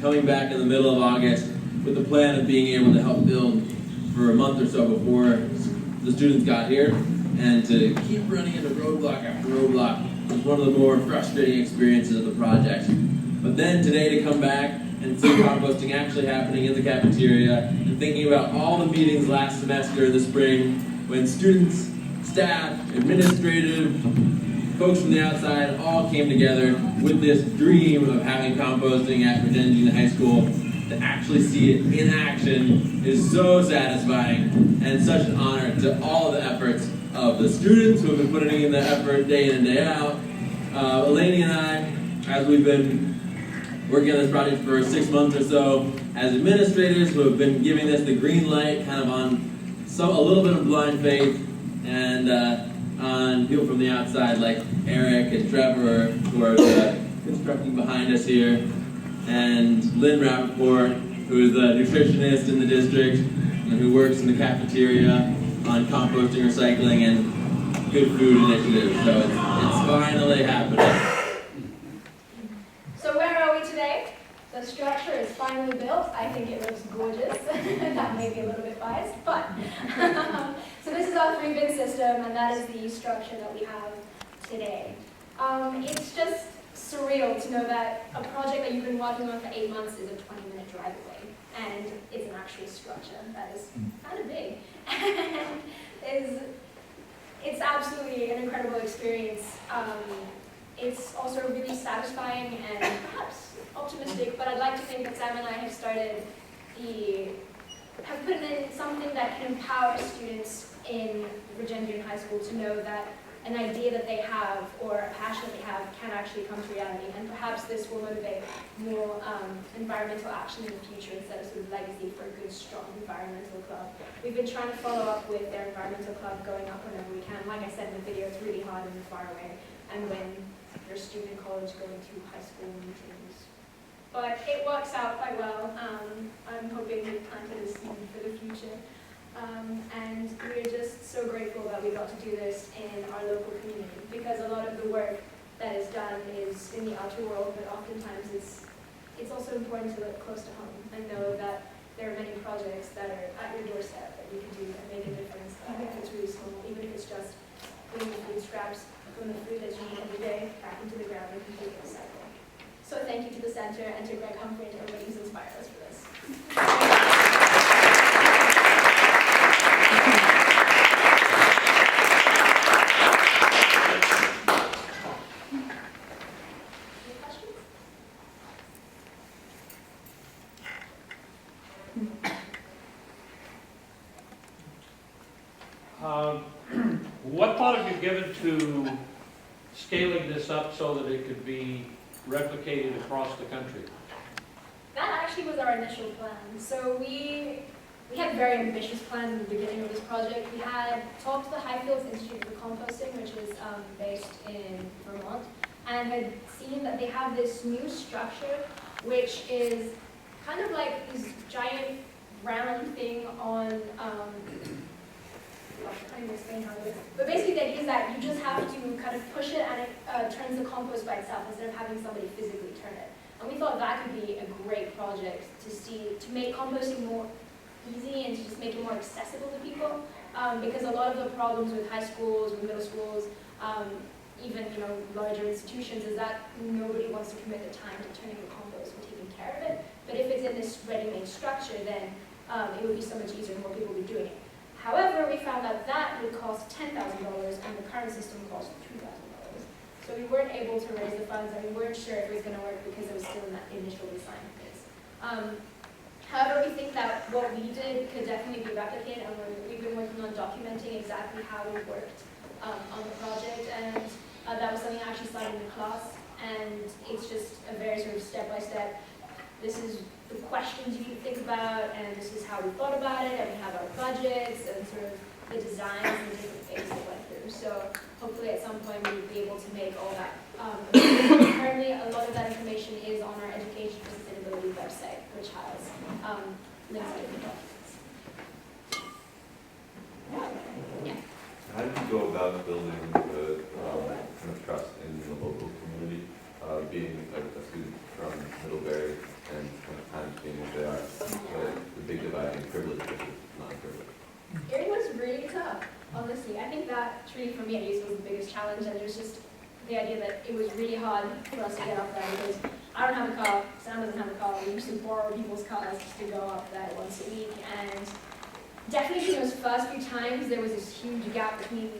coming back in the middle of August with the plan of being able to help build for a month or so before the students got here, and to keep running into roadblock after roadblock was one of the more frustrating experiences of the project. But then today to come back and see composting actually happening in the cafeteria, and thinking about all the meetings last semester in the spring when students, staff, administrative, folks from the outside all came together with this dream of having composting at Virginia High School. To actually see it in action is so satisfying and such an honor to all of the efforts of the students who have been putting in the effort day in and day out. Eleni and I, as we've been working on this project for 6 months or so, as administrators who have been giving this the green light kind of on a little bit of blind faith, and on people from the outside like Eric and Trevor, who are constructing behind us here, and Lynn Rappaport, who is a nutritionist in the district and who works in the cafeteria on composting, recycling, and good food initiatives. So it's finally happening. So where are we today? The structure is finally built. I think it looks gorgeous. That may be a little bit biased, but so this is our 3-bin system, and that is the structure that we have today. It's just surreal to know that a project that you've been working on for 8 months is a 20-minute drive away, and it's an actual structure that is kind of big. And it's absolutely an incredible experience. It's also really satisfying and perhaps optimistic, but I'd like to think that Sam and I have put in something that can empower students in Virginia High School to know that an idea that they have or a passion that they have can actually come to reality, and perhaps this will motivate more environmental action in the future instead of sort of legacy for a good, strong environmental club. We've been trying to follow up with their environmental club, going up whenever we can. Like I said in the video, it's really hard and far away, and when you're a student in college going to high school meetings. But it works out quite well. I'm hoping we've planted a seed for the future. And we're just so grateful that we got to do this in our local community, because a lot of the work that is done is in the outer world, but oftentimes it's also important to look close to home and know that there are many projects that are at your doorstep that you can do and make a difference, even if it's really small, even if it's just putting the food scraps from the food that you eat every day back into the ground and completely recycle. So thank you to the center and to Greg Humphrey and everybody who's inspired us for this. What thought have you given to scaling this up so that it could be replicated across the country? That actually was our initial plan. So we had very ambitious plans in the beginning of this project. We had talked to the Highfields Institute for Composting, which is based in Vermont, and had seen that they have this new structure, which is kind of like this giant round thing on I can't even explain how it is. But basically the idea is that you just have to kind of push it and it turns the compost by itself instead of having somebody physically turn it. And we thought that could be a great project to make composting more easy and to just make it more accessible to people. Because a lot of the problems with high schools, with middle schools, even larger institutions is that nobody wants to commit the time to turning the compost and taking care of it. But if it's in this ready-made structure, then it would be so much easier and more people would be doing it. However, we found out that would cost $10,000 and the current system costs $2,000. So we weren't able to raise the funds and we weren't sure if it was going to work because it was still in that initial design phase. However, we think that what we did could definitely be replicated, and we've been working on documenting exactly how it worked on the project, and that was something I actually started in the class, and it's just a very sort of step-by-step. This is the questions you can think about, and this is how we thought about it, and we have our budgets, and sort of the designs and the different phases it went through. So hopefully at some point we'll be able to make all that. Currently, a lot of that information is on our education and sustainability website, which has links to different documents. about building the kind of trust in the local community, being a student from Middlebury and kind of times being what they are, the big divide in privilege versus non-privilege. It was really tough, honestly. I think that truly for me at least was the biggest challenge, and it was just the idea that it was really hard for us to get up there because I don't have a car, Sam doesn't have a car, we used to borrow people's cars just to go up there once a week, and definitely in those first few times there was this huge gap between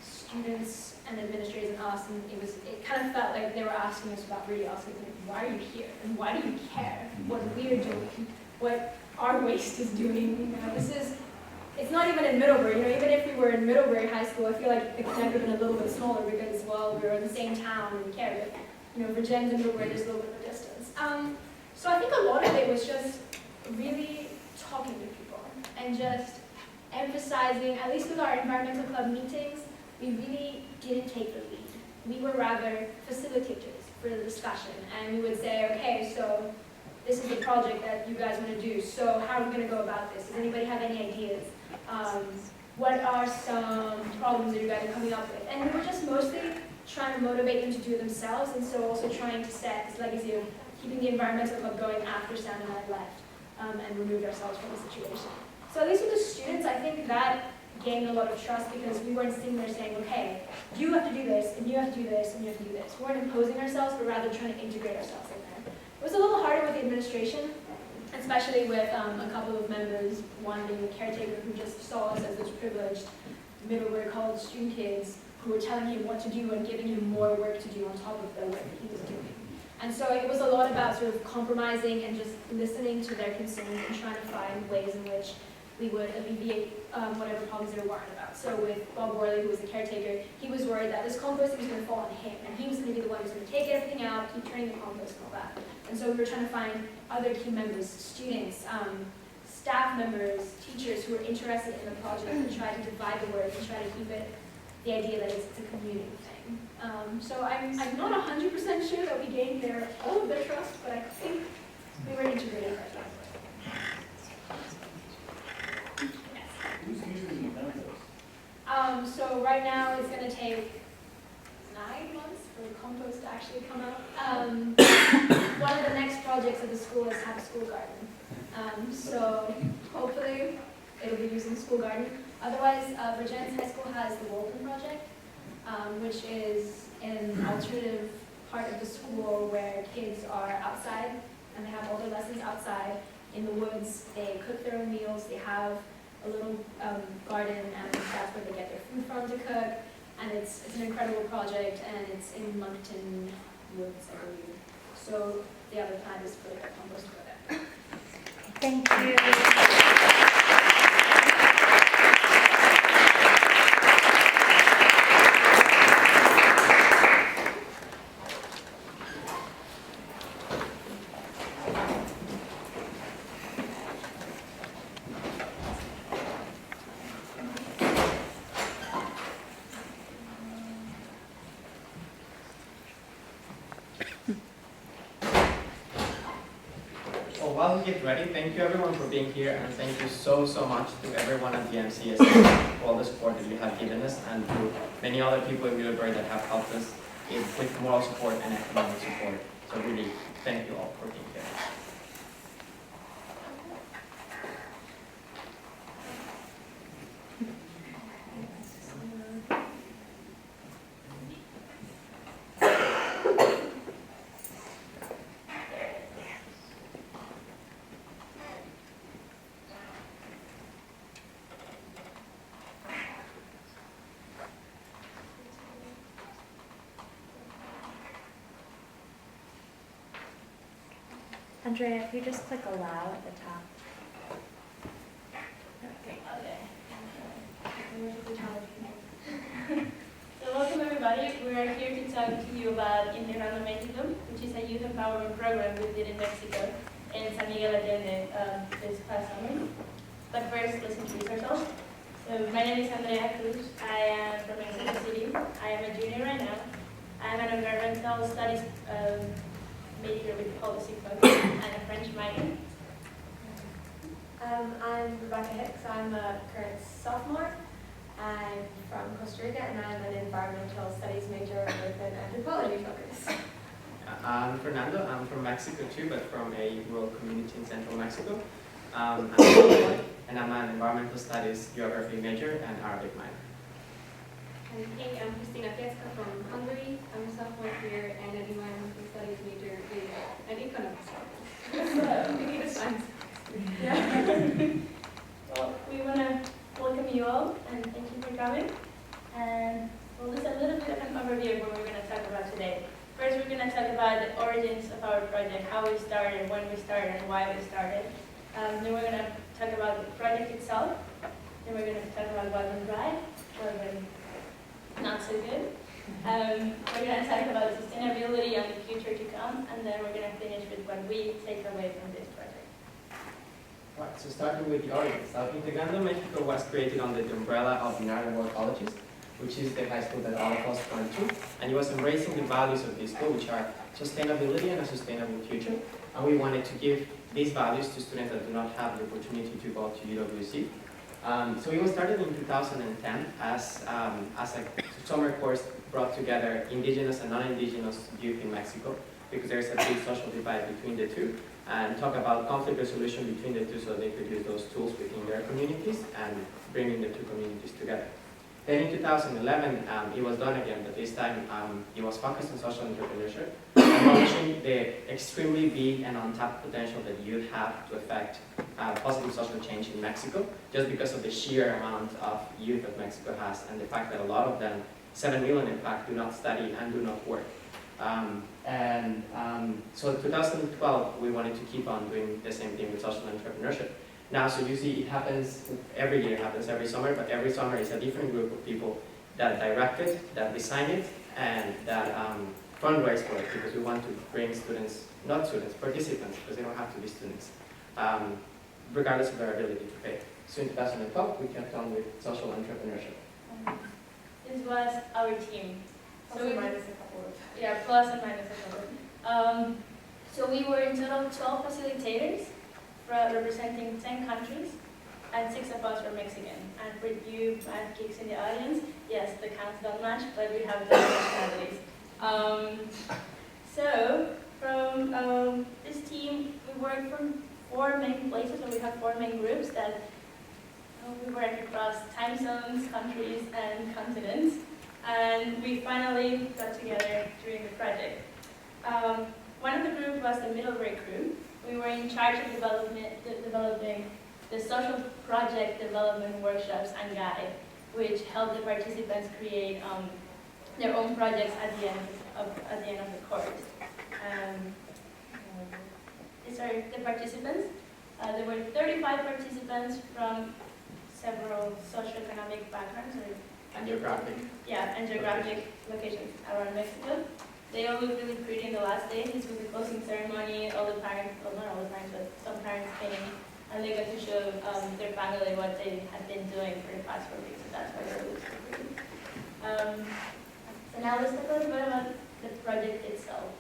students and administrators and us, and it kind of felt like they were asking us without really asking, like, why are you here? And why do you care what we're doing? What our waste is doing? You know, it's not even in Middlebury, you know, even if we were in Middlebury High School, I feel like it could have been a little bit smaller because, well, we were in the same town and we cared, but, you know, Virginia's and Middlebury, there's a little bit of a distance. So I think a lot of it was just really talking to people and just emphasizing, at least with our environmental club meetings, we really didn't take the lead. We were rather facilitators for the discussion, and we would say, okay, so this is the project that you guys want to do, so how are we going to go about this? Does anybody have any ideas? What are some problems that you guys are coming up with? And we were just mostly trying to motivate them to do it themselves, and so also trying to set this legacy of keeping the environmental club going after Sam and I left and removed ourselves from the situation. So at least with the students, I think that gained a lot of trust because we weren't sitting there saying, okay, you have to do this, and you have to do this, and you have to do this. We weren't imposing ourselves, but rather trying to integrate ourselves in there. It was a little harder with the administration, especially with a couple of members, one being the caretaker who just saw us as those privileged Middlebury College student kids who were telling him what to do and giving him more work to do on top of the work that he was doing. And so it was a lot about sort of compromising and just listening to their concerns and trying to find ways in which we would alleviate whatever problems they were worried about. So with Bob Worley, who was the caretaker, he was worried that this composting was going to fall on him, and he was going to be the one who's going to take everything out, keep turning the compost and all that. And so we were trying to find other key members, students, staff members, teachers who were interested in the project and try to divide the work and try to keep it the idea that it's a community thing. So I'm not 100% sure that we gained all of their trust, but I think we were integrated right now. Who's usually done So right now it's going to take 9 months for the compost to actually come out. One of the next projects of the school is have a school garden. So hopefully it'll be using school garden. Otherwise, Virginia's High School has the Walton Project, which is an alternative part of the school where kids are outside and they have all their lessons outside in the woods. They cook their own meals. They have a little garden, and that's where they get their food from to cook. And it's an incredible project, and it's in Moncton Woods, I believe. So the other plan is for the compost to go there. Thank you. While we get ready, thank you everyone for being here, and thank you so much to everyone at the MCSC for all the support that you have given us, and to many other people in Middlebury that have helped us with moral support and economic support. So really, thank you all for being here. Andrea, if you just click allow at the top. Okay. So welcome everybody. We are here to talk to you about Integrando Mexico, which is a youth empowerment program we did in Mexico in San Miguel Allende this past summer. But first, let's introduce ourselves. So my name is Andrea Cruz. I am from Mexico City. I am a junior right now. I am an environmental studies major with policy focus and a French minor. I'm Rebecca Hicks. I'm a current sophomore, I'm from Costa Rica and I'm an environmental studies major with an anthropology focus. I'm Fernando. I'm from Mexico too, but from a rural community in central Mexico. I'm and I'm an environmental studies geography major and Arabic minor. And hey, I'm Christina Fiesca from Hungary. I'm a sophomore here and an environmental studies major in economics. So we need a science. Yeah. Well, we want to welcome you all and thank you for coming. And well, this is a little bit of an overview of what we're going to talk about today. First, we're going to talk about the origins of our project, how we started, when we started, and why we started. Then we're going to talk about the project itself. Then we're going to talk about what went right, what went not so good. We're going to talk about sustainability and the future to come, and then we're going to finish with what we take away from this project. Right, so starting with the origins. Unedited, Mexico was created under the umbrella of United World Colleges, which is the high school that all of us went to, and it was embracing the values of this school, which are sustainability and a sustainable future. And we wanted to give these values to students that do not have the opportunity to go to UWC. So it was started in 2010 as a summer course brought together indigenous and non-indigenous youth in Mexico, because there's a big social divide between the two, and talk about conflict resolution between the two so they could use those tools within their communities and bringing the two communities together. Then in 2011, it was done again, but this time it was focused on social entrepreneurship, acknowledging the extremely big and untapped potential that youth have to affect positive social change in Mexico, just because of the sheer amount of youth that Mexico has, and the fact that a lot of them, 7 million in fact, do not study and do not work. So in 2012, we wanted to keep on doing the same thing with social entrepreneurship. Now, so you see, it happens every year, it happens every summer, but every summer is a different group of people that direct it, that design it, and that fundraise for it, because we want to bring students, not students, participants, because they don't have to be students, regardless of their ability to pay. So in 2012, we kept on with social entrepreneurship. This was our team. Plus or minus a couple of. Yeah, plus and minus a couple. So we were in total 12 facilitators, representing 10 countries, and 6 of us were Mexican. And for you math geeks in the audience, yes, the counts don't match, but we have those nationalities. So from this team, we work from 4 main places, so we have 4 main groups that we work across time zones, countries, and continents. And we finally got together during the project. One of the groups was the middle grade crew. We were in charge of developing the social project development workshops and guide, which helped the participants create their own projects at the end of the course. These are the participants. There were 35 participants from several socioeconomic backgrounds. And geographic. Yeah, and geographic locations around Mexico. They all look really pretty in the last day. This was the closing ceremony. All the parents, well, not all the parents, but some parents came, and they got to show their family what they had been doing for the past 4 weeks. So that's why they look so pretty. So now let's talk a little bit about the project itself.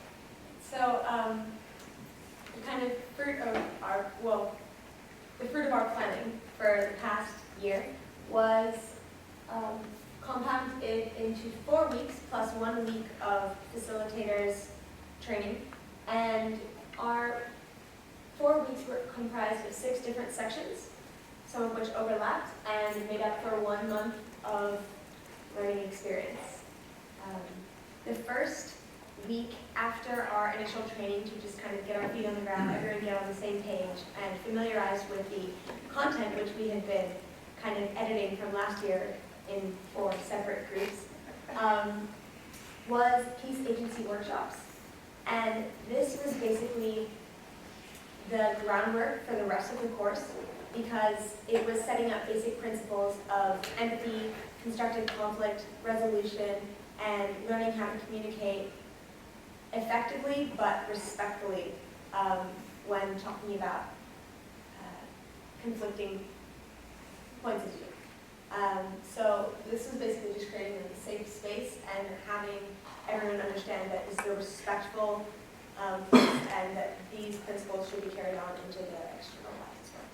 So, the kind of fruit of our, the fruit of our planning for the past year was compounded into 4 weeks plus 1 week of facilitators training. And our 4 weeks were comprised of 6 different sections, some of which overlapped and made up for 1 month of learning experience. The first week after our initial training to just kind of get our feet on the ground, everyone get on the same page and familiarize with the content which we had been kind of editing from last year in 4 separate groups, was peace agency workshops. And this was basically the groundwork for the rest of the course, because it was setting up basic principles of empathy, constructive conflict resolution, and learning how to communicate effectively but respectfully when talking about conflicting points of view. So this was basically just creating a safe space and having everyone understand that this is a respectful place and that these principles should be carried on into the external life as well.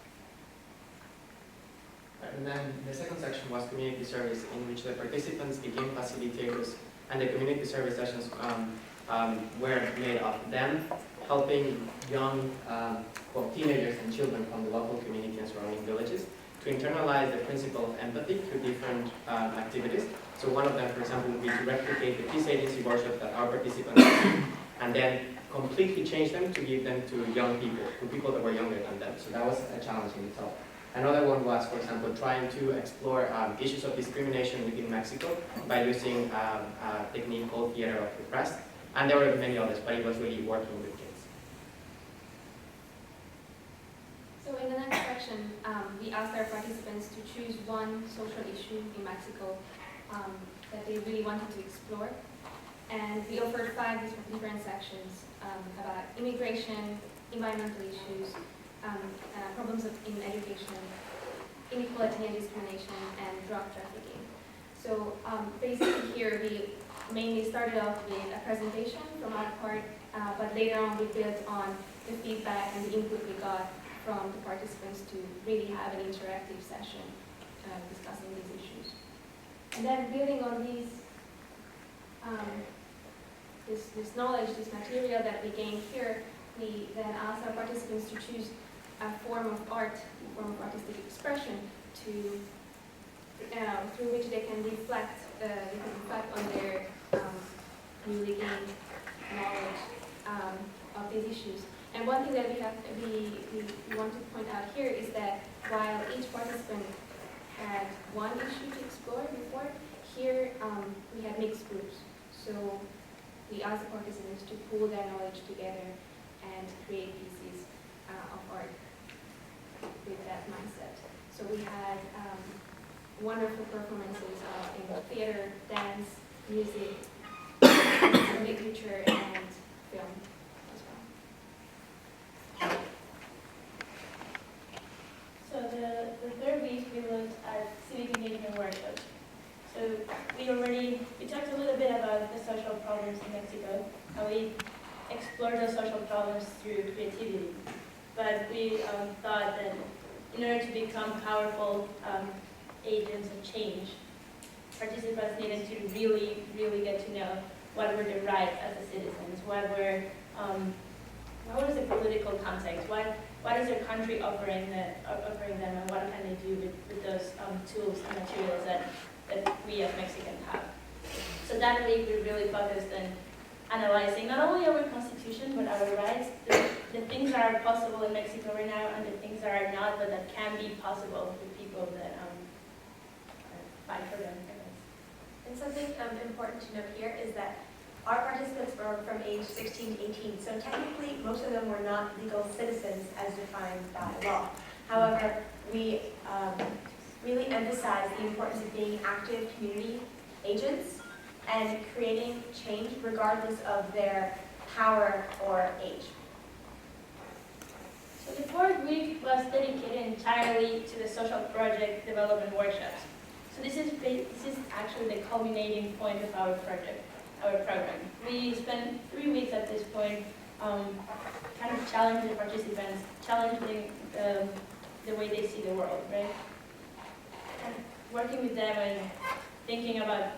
And then the second section was community service, in which the participants became facilitators, and the community service sessions were made of them helping young, teenagers and children from the local community and surrounding villages to internalize the principle of empathy through different activities. So one of them, for example, would be to replicate the peace agency workshops that our participants did, and then completely change them to give them to young people, to people that were younger than them. So that was a challenge in itself. Another one was, for example, trying to explore issues of discrimination within Mexico by using a technique called theater of the press. And there were many others, but it was really working with kids. So in the next section, we asked our participants to choose one social issue in Mexico that they really wanted to explore. And we offered 5 different sections about immigration, environmental issues, problems in education, inequality and discrimination, and drug trafficking. So basically here we mainly started off with a presentation from our part, but later on we built on the feedback and the input we got from the participants to really have an interactive session discussing these issues. And then building on these, this knowledge, this material that we gained here, we then asked our participants to choose a form of art, a form of artistic expression to, through which they can reflect on their newly gained knowledge of these issues. And one thing that we want to point out here is that while each participant had one issue to explore before, here we had mixed groups. So we asked the participants to pool their knowledge together and create pieces of art with that mindset. So we had wonderful performances in theater, dance, music, literature, and film as well. So the third week we looked at civic engagement workshops. So we talked a little bit about the social problems in Mexico, and we explored those social problems through creativity. But we thought that in order to become powerful agents of change, participants needed to really, really get to know what were their rights as a citizens, what was the political context, what is their country offering them, and what can they do with those tools and materials that we as Mexicans have. So that week we really focused on analyzing not only our constitution, but our rights, the things that are possible in Mexico right now, and the things that are not, but that can be possible with people that fight for them. And something important to note here is that our participants were from age 16 to 18, so technically most of them were not legal citizens as defined by law. However, we really emphasize the importance of being active community agents and creating change regardless of their power or age. So the fourth week was dedicated entirely to the social project development workshops. So this is actually the culminating point of our project, our program. We spent 3 weeks at this point kind of challenging participants, challenging the way they see the world, right? And working with them and thinking about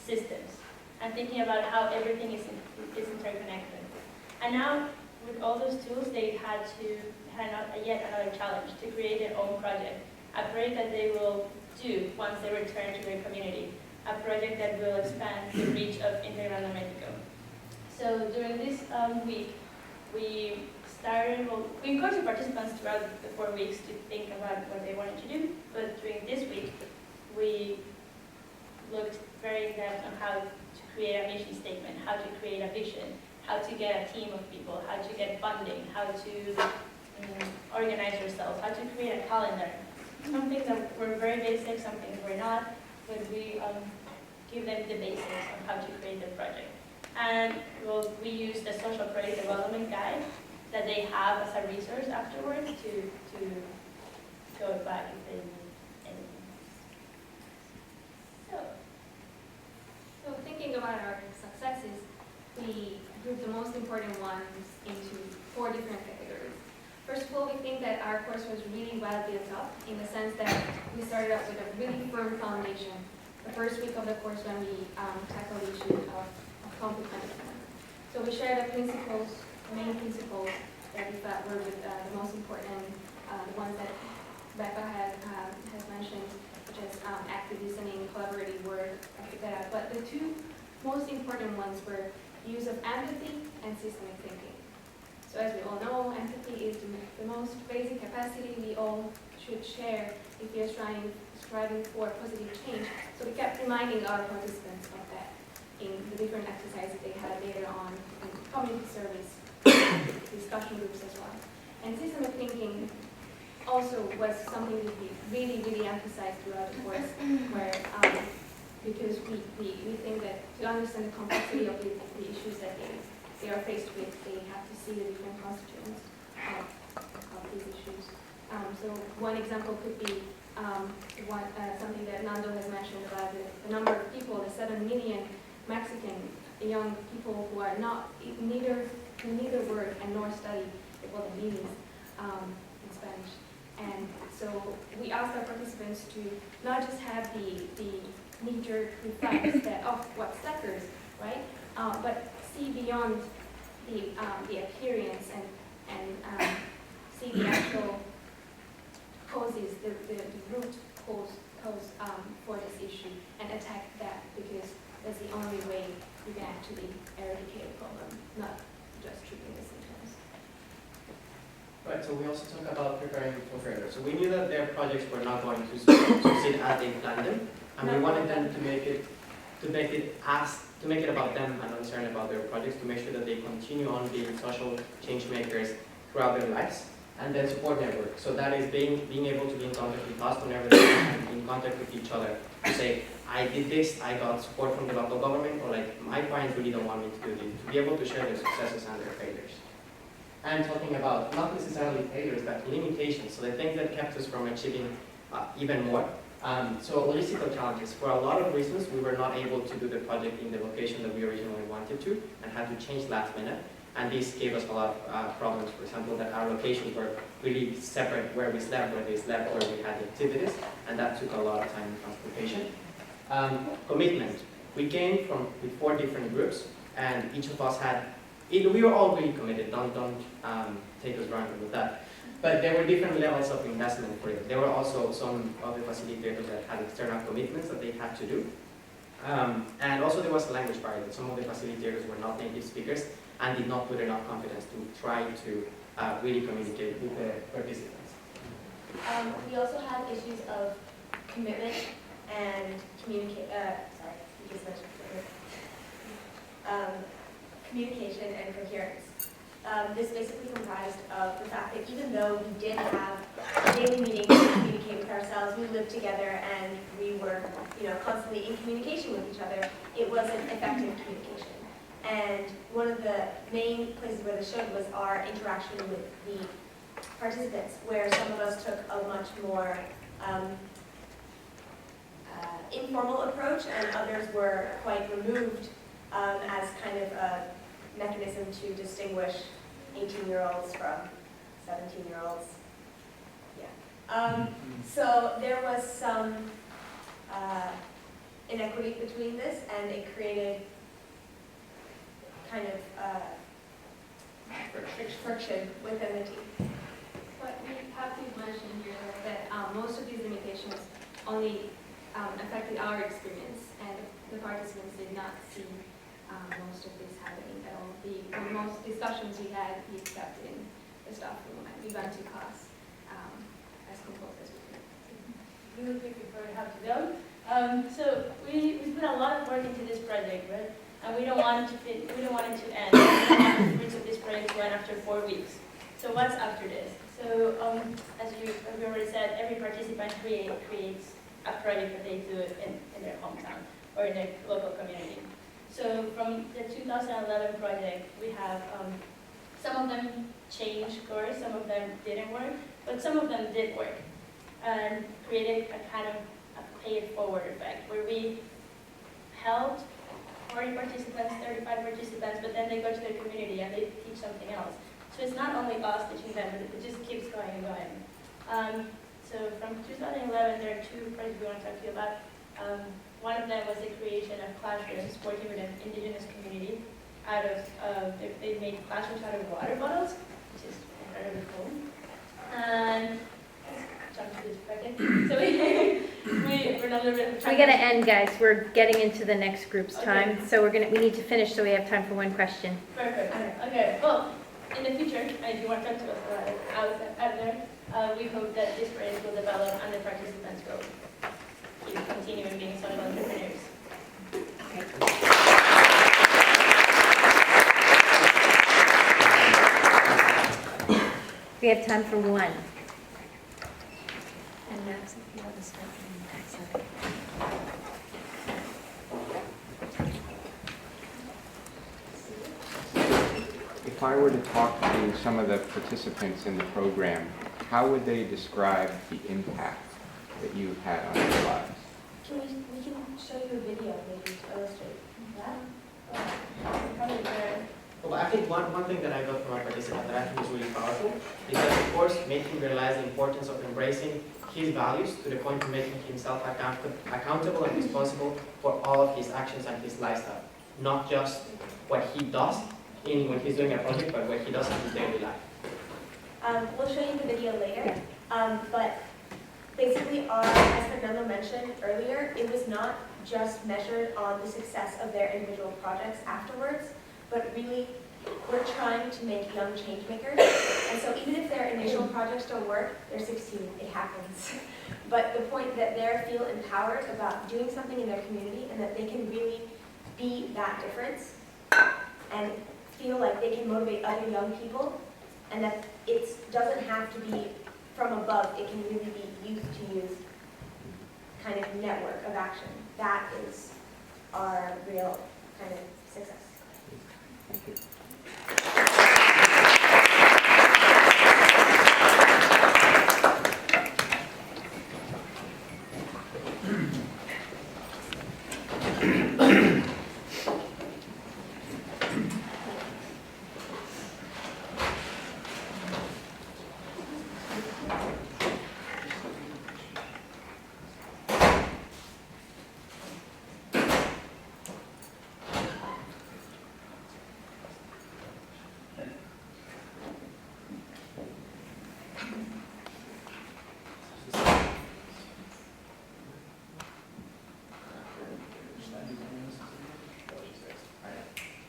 systems and thinking about how everything is interconnected. And now, with all those tools, they had yet another challenge to create their own project, a project that they will do once they return to their community, a project that will expand the reach of Integral Mexico. So during this week, we encouraged the participants throughout the 4 weeks to think about what they wanted to do, but during this week, we looked very in depth on how to create a mission statement, how to create a vision, how to get a team of people, how to get funding, how to organize yourself, how to create a calendar. Some things that were very basic, some things were not, but we give them the basics on how to create the project. And we used the social project development guide that they have as a resource afterwards to go back if they need anything. So thinking about our successes, we grouped the most important ones into 4 different categories. First of all, we think that our course was really well built up in the sense that we started out with a really firm foundation. The first week of the course when we tackled the issue of conflict management. So we shared the principles, the main principles that we felt were the most important, the ones that Becca has mentioned, such as active listening, collaborative work, etc. But the two most important ones were use of empathy and systemic thinking. So as we all know, empathy is the most basic capacity we all should share if we are striving for positive change. So we kept reminding our participants of that in the different exercises they had later on in community service, discussion groups as well. And systemic thinking also was something that we really emphasized throughout the course, where because we think that to understand the complexity of the issues that they are faced with, they have to see the different constituents of these issues. So one example could be something that Nando has mentioned about the number of people, the 7 million Mexican young people who are neither work and nor study what it means in Spanish. And so we asked our participants to not just have the knee-jerk reflex that, oh, what's suckers, right? But see beyond the appearance and see the actual causes, the root cause for this issue, and attack that, because that's the only way you can actually eradicate a problem, not just treating the symptoms. Right, so we also talked about preparing for failure. So we knew that their projects were not going to succeed as they planned them, and we wanted them to make it about them and concern about their projects, to make sure that they continue on being social change makers throughout their lives, and then support network. So that is being able to be in contact with us whenever they're in contact with each other, to say, I did this, I got support from the local government, or like, my parents really don't want me to do this, to be able to share their successes and their failures. And talking about not necessarily failures, but limitations, so the things that kept us from achieving even more. So logistical challenges. For a lot of reasons, we were not able to do the project in the location that we originally wanted to, and had to change last minute. And this gave us a lot of problems. For example, that our locations were really separate, where we slept, where they slept, where we had activities, and that took a lot of time and transportation. Commitment. We came with 4 different groups, and each of us had, we were all really committed, don't take us wrong with that. But there were different levels of investment for it. There were also some of the facilitators that had external commitments that they had to do. And also there was a language barrier. Some of the facilitators were not native speakers and did not put enough confidence to try to really communicate with the participants. We also had issues of commitment and communication and coherence. This basically comprised of the fact that even though we did have daily meetings to communicate with ourselves, we lived together and we were, constantly in communication with each other, it wasn't effective communication. And one of the main places where this showed was our interaction with the participants, where some of us took a much more informal approach, and others were quite removed as kind of a mechanism to distinguish 18-year-olds from 17-year-olds. Yeah. So there was some inequity between this, and it created kind of friction within the team. But we have to mention here that most of these limitations only affected our experience, and the participants did not see most of this happening at all. The most discussions we had, we kept in the staff room, and we went to class as composed as we could. Really quick before we have to go. So we put a lot of work into this project, right? And we don't want it to end. We don't want the fruits of this project to end after 4 weeks. So what's after this? So as we already said, every participant creates a project that they do in their hometown or in their local community. So from the 2011 project, we have some of them changed course, some of them didn't work, but some of them did work, and created a kind of a pay-it-forward effect, where we helped 40 participants, 35 participants, but then they go to their community and they teach something else. So So it's not only us teaching them, but it just keeps going and going. So from 2011, there are two projects we want to talk to you about. One of them was the creation of classrooms working with an indigenous community out of, they made classrooms out of water bottles, which is incredibly cool. And jump to this second. So we're not a little bit. We gotta end, guys. We're getting into the next group's Okay. time, so we need to finish so we have time for one question. Perfect. Okay. Well, in the future, if you want to talk to us about it out there, we hope that this project will develop and the participants will keep continuing being solid entrepreneurs. We have time for one. And Max, if you want to start from Max, okay. If I were to talk to some of the participants in the program, how would they describe the impact that you've had on their lives? We can show you a video maybe to illustrate that. Probably better. Well, I think one thing that I got from our participant that I think is really powerful is that, of course, made him realize the importance of embracing his values to the point of making himself accountable and responsible for all of his actions and his lifestyle. Not just what he does when he's doing a project, but what he does in his daily life. We'll show you the video later, but basically, as Fernando mentioned earlier, it was not just measured on the success of their individual projects afterwards, but really, we're trying to make young change makers. And so even if their initial projects don't work, they're 16, it happens. But the point that they feel empowered about doing something in their community and that they can really be that difference and feel like they can motivate other young people and that it doesn't have to be from above, it can really be youth to youth kind of network of action. That is our real kind of success. Thank you.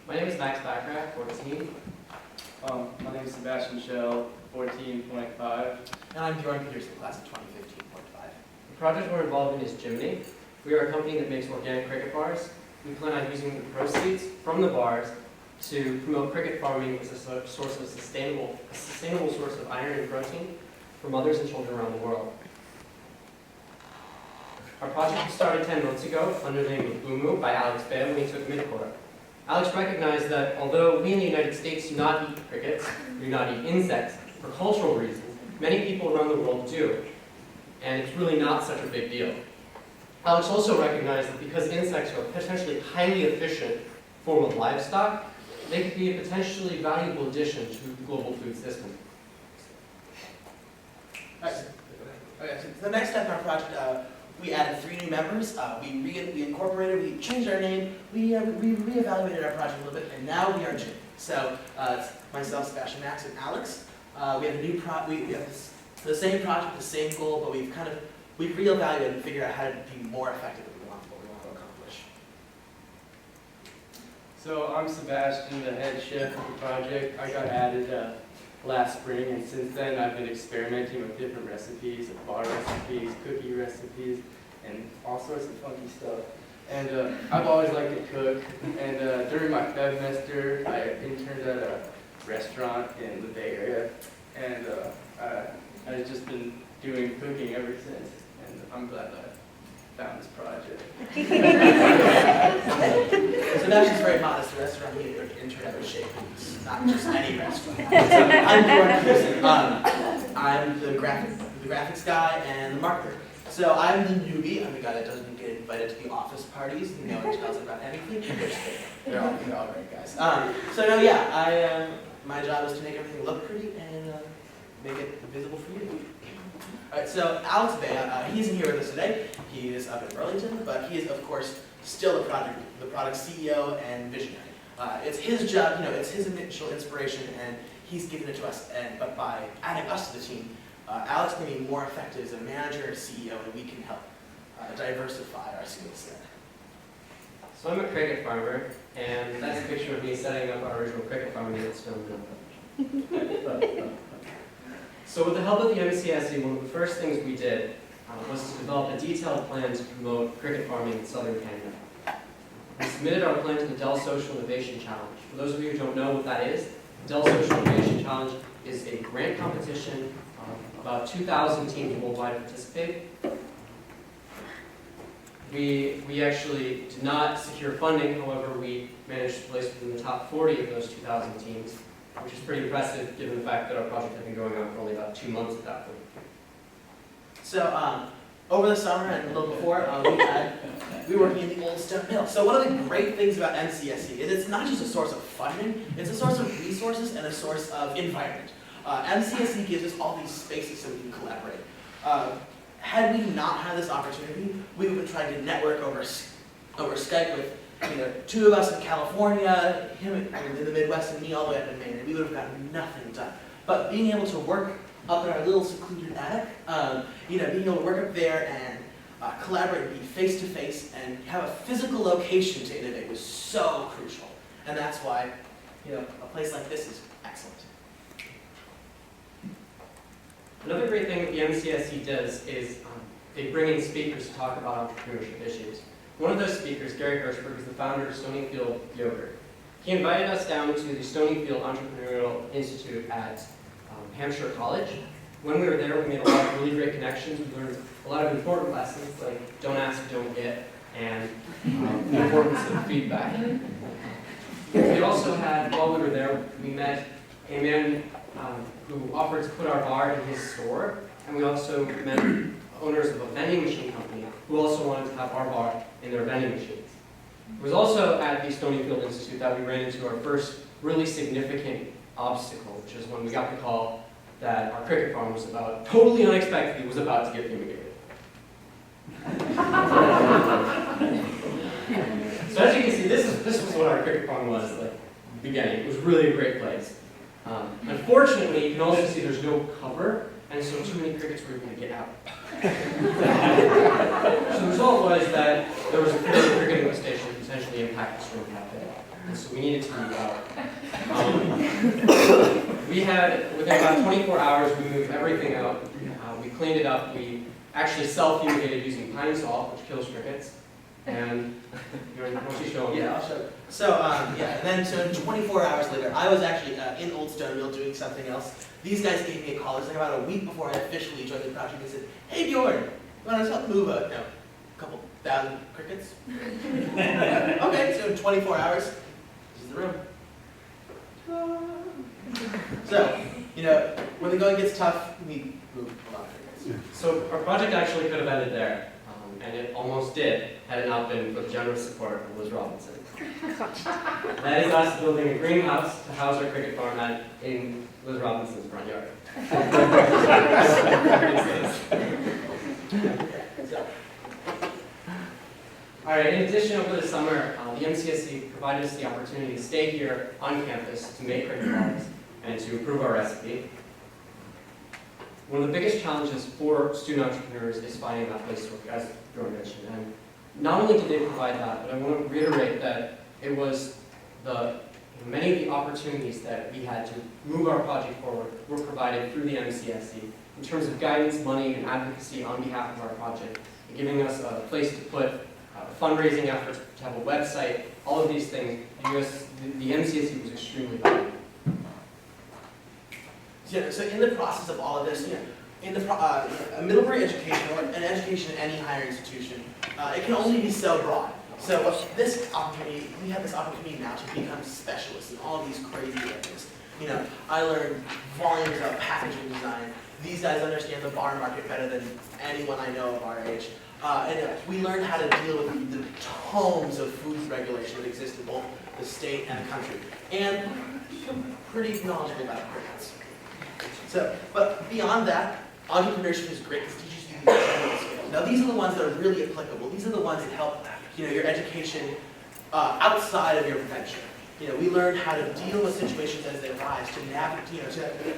My name is Max Backrack, 14. My name is Sebastian Schell, 14.5. And I'm Bjorn Peterson, class of 2015.5. The project we're involved in is Jiminy. We are a company that makes organic cricket bars. We plan on using the proceeds from the bars to promote cricket farming as a source of sustainable source of iron and protein for mothers and children around the world. Our project started 10 months ago under the name of Umu by Alex Baer when he took Midikota. Alex recognized that although we in the United States do not eat crickets, do not eat insects, for cultural reasons, many people around the world do. And it's really not such a big deal. Alex also recognized that because insects are a potentially highly efficient form of livestock, they could be a potentially valuable addition to the global food system. Okay, so the next step in our project, we added 3 new members. We incorporated, we changed our name, we reevaluated our project a little bit, and now we are Jim. So it's myself, Sebastian, Max, and Alex. We have a new we have the same project, the same goal, but we've reevaluated and figured out how to be more effective at what we want to accomplish. So I'm Sebastian, the head chef of the project. I got added last spring, and since then I've been experimenting with different recipes, like bar recipes, cookie recipes, and all sorts of funky stuff. And I've always liked to cook, and during my semester I interned at a restaurant in the Bay Area, and I've just been doing cooking ever since, and I'm glad that I found this project. Sebastian's very modest. The restaurant he interned at was Shea Foods, not just any restaurant. So I'm Bjorn Peterson. I'm the graphics guy and the marketer. So I'm the newbie. I'm the guy that doesn't get invited to the office parties. No one tells about anything. They're all great guys. So no, yeah, my job is to make everything look pretty and make it visible for you. All right, so Alex Bea, he isn't here with us today. He is up in Burlington, but he is, of course, still the product CEO and visionary. It's his job, it's his initial inspiration, and he's given it to us. But by adding us to the team, Alex can be more effective as a manager or CEO, and we can help diversify our skill set. So I'm a cricket farmer, and that's a picture of me setting up our original cricket farm unit stone mill. So with the help of the MCSE, one of the first things we did was to develop a detailed plan to promote cricket farming in southern Canada. We submitted our plan to the Dell Social Innovation Challenge. For those of you who don't know what that is, the Dell Social Innovation Challenge is a grant competition. About 2,000 teams worldwide participate. We actually did not secure funding, however, we managed to place within the top 40 of those 2,000 teams, which is pretty impressive given the fact that our project had been going on for only about 2 months at that point. So over the summer and a little before, we were working in the old stone mill. So one of the great things about MCSE is it's not just a source of funding, it's a source of resources and a source of environment. MCSE gives us all these spaces so we can collaborate. Had we not had this opportunity, we would have been trying to network over Skype with two of us in California, him in the Midwest, and me all the way up in Maine, and we would have gotten nothing done. But being able to work up in our little secluded attic, being able to work up there and collaborate, be face to face, and have a physical location to innovate was so crucial. And that's why a place like this is excellent. Another great thing that the MCSE does is they bring in speakers to talk about entrepreneurship issues. One of those speakers, Gary Hirschberg, is the founder of Stoningfield Yogurt. He invited us down to the Stoningfield Entrepreneurial Institute at Hampshire College. When we were there, we made a lot of really great connections. We learned a lot of important lessons like don't ask, don't get, and the importance of feedback. We also had, while we were there, we met a man who offered to put our bar in his store, and we also met owners of a vending machine company who also wanted to have our bar in their vending machines. It was also at the Stoningfield Institute that we ran into our first really significant obstacle, which is when we got the call that our cricket farm was totally unexpectedly, was about to get fumigated. So as you can see, this was what our cricket farm was like at the beginning. It was really a great place. Unfortunately, you can also see there's no cover, and so too many crickets were going to get out. So the result was that there was a cricket infestation that potentially impacted the storm cafe, and so we needed to move out. We had, within about 24 hours, we moved everything out. We cleaned it up. We actually self-fumigated using pine salt, which kills crickets. And why don't you show them? Yeah, I'll show. So and then 24 hours later, I was actually in Old Stone Mill doing something else. These guys gave me a call. It was like about a week before I officially joined the project. They said, "Hey Bjorn, you want to help move a couple thousand crickets?" Okay, so in 24 hours, this is the room. So when the going gets tough, we move a lot of crickets. So our project actually could have ended there. And it almost did, had it not been for the generous support of Liz Robinson. That is us building a greenhouse to house our cricket farm in Liz Robinson's front yard. All right, in addition, over the summer, the MCSE provided us the opportunity to stay here on campus to make cricket balls and to improve our recipe. One of the biggest challenges for student entrepreneurs is finding that place to work, as Bjorn mentioned. And not only did they provide that, but I want to reiterate that it was many of the opportunities that we had to move our project forward were provided through the MCSE in terms of guidance, money, and advocacy on behalf of our project, and giving us a place to put fundraising efforts, to have a website, all of these things. The MCSE was extremely valuable. So in the process of all of this, in a Middlebury education or an education in any higher institution, it can only be so broad. So this opportunity, we have this opportunity now to become specialists in all of these crazy areas. I learned volumes of packaging design, these guys understand the bar market better than anyone I know of our age. We learned how to deal with the tomes of food regulation that exist in both the state and the country. And pretty knowledgeable about crickets. So, but beyond that, entrepreneurship is great because it teaches you these general skills. Now these are the ones that are really applicable. These are the ones that help your education outside of your profession. We learn how to deal with situations as they arise, to navigate,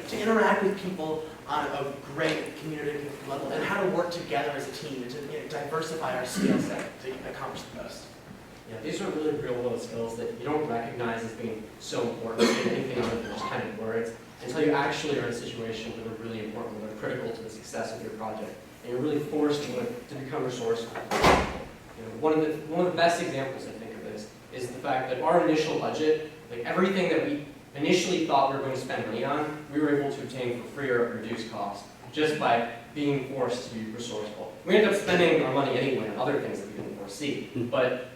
to interact with people on a great community level, and how to work together as a team and to diversify our skill set to accomplish the most. Yeah, these are really real-world skills that you don't recognize as being so important in anything other than just kind of words until you actually are in a situation where they're really important, where they're critical to the success of your project, and you're really forced to become resourceful. One of the best examples, I think, of this is the fact that our initial budget, like everything that we initially thought we were going to spend money on, we were able to obtain for free or at reduced cost, just by being forced to be resourceful. We ended up spending our money anyway on other things that we didn't foresee, but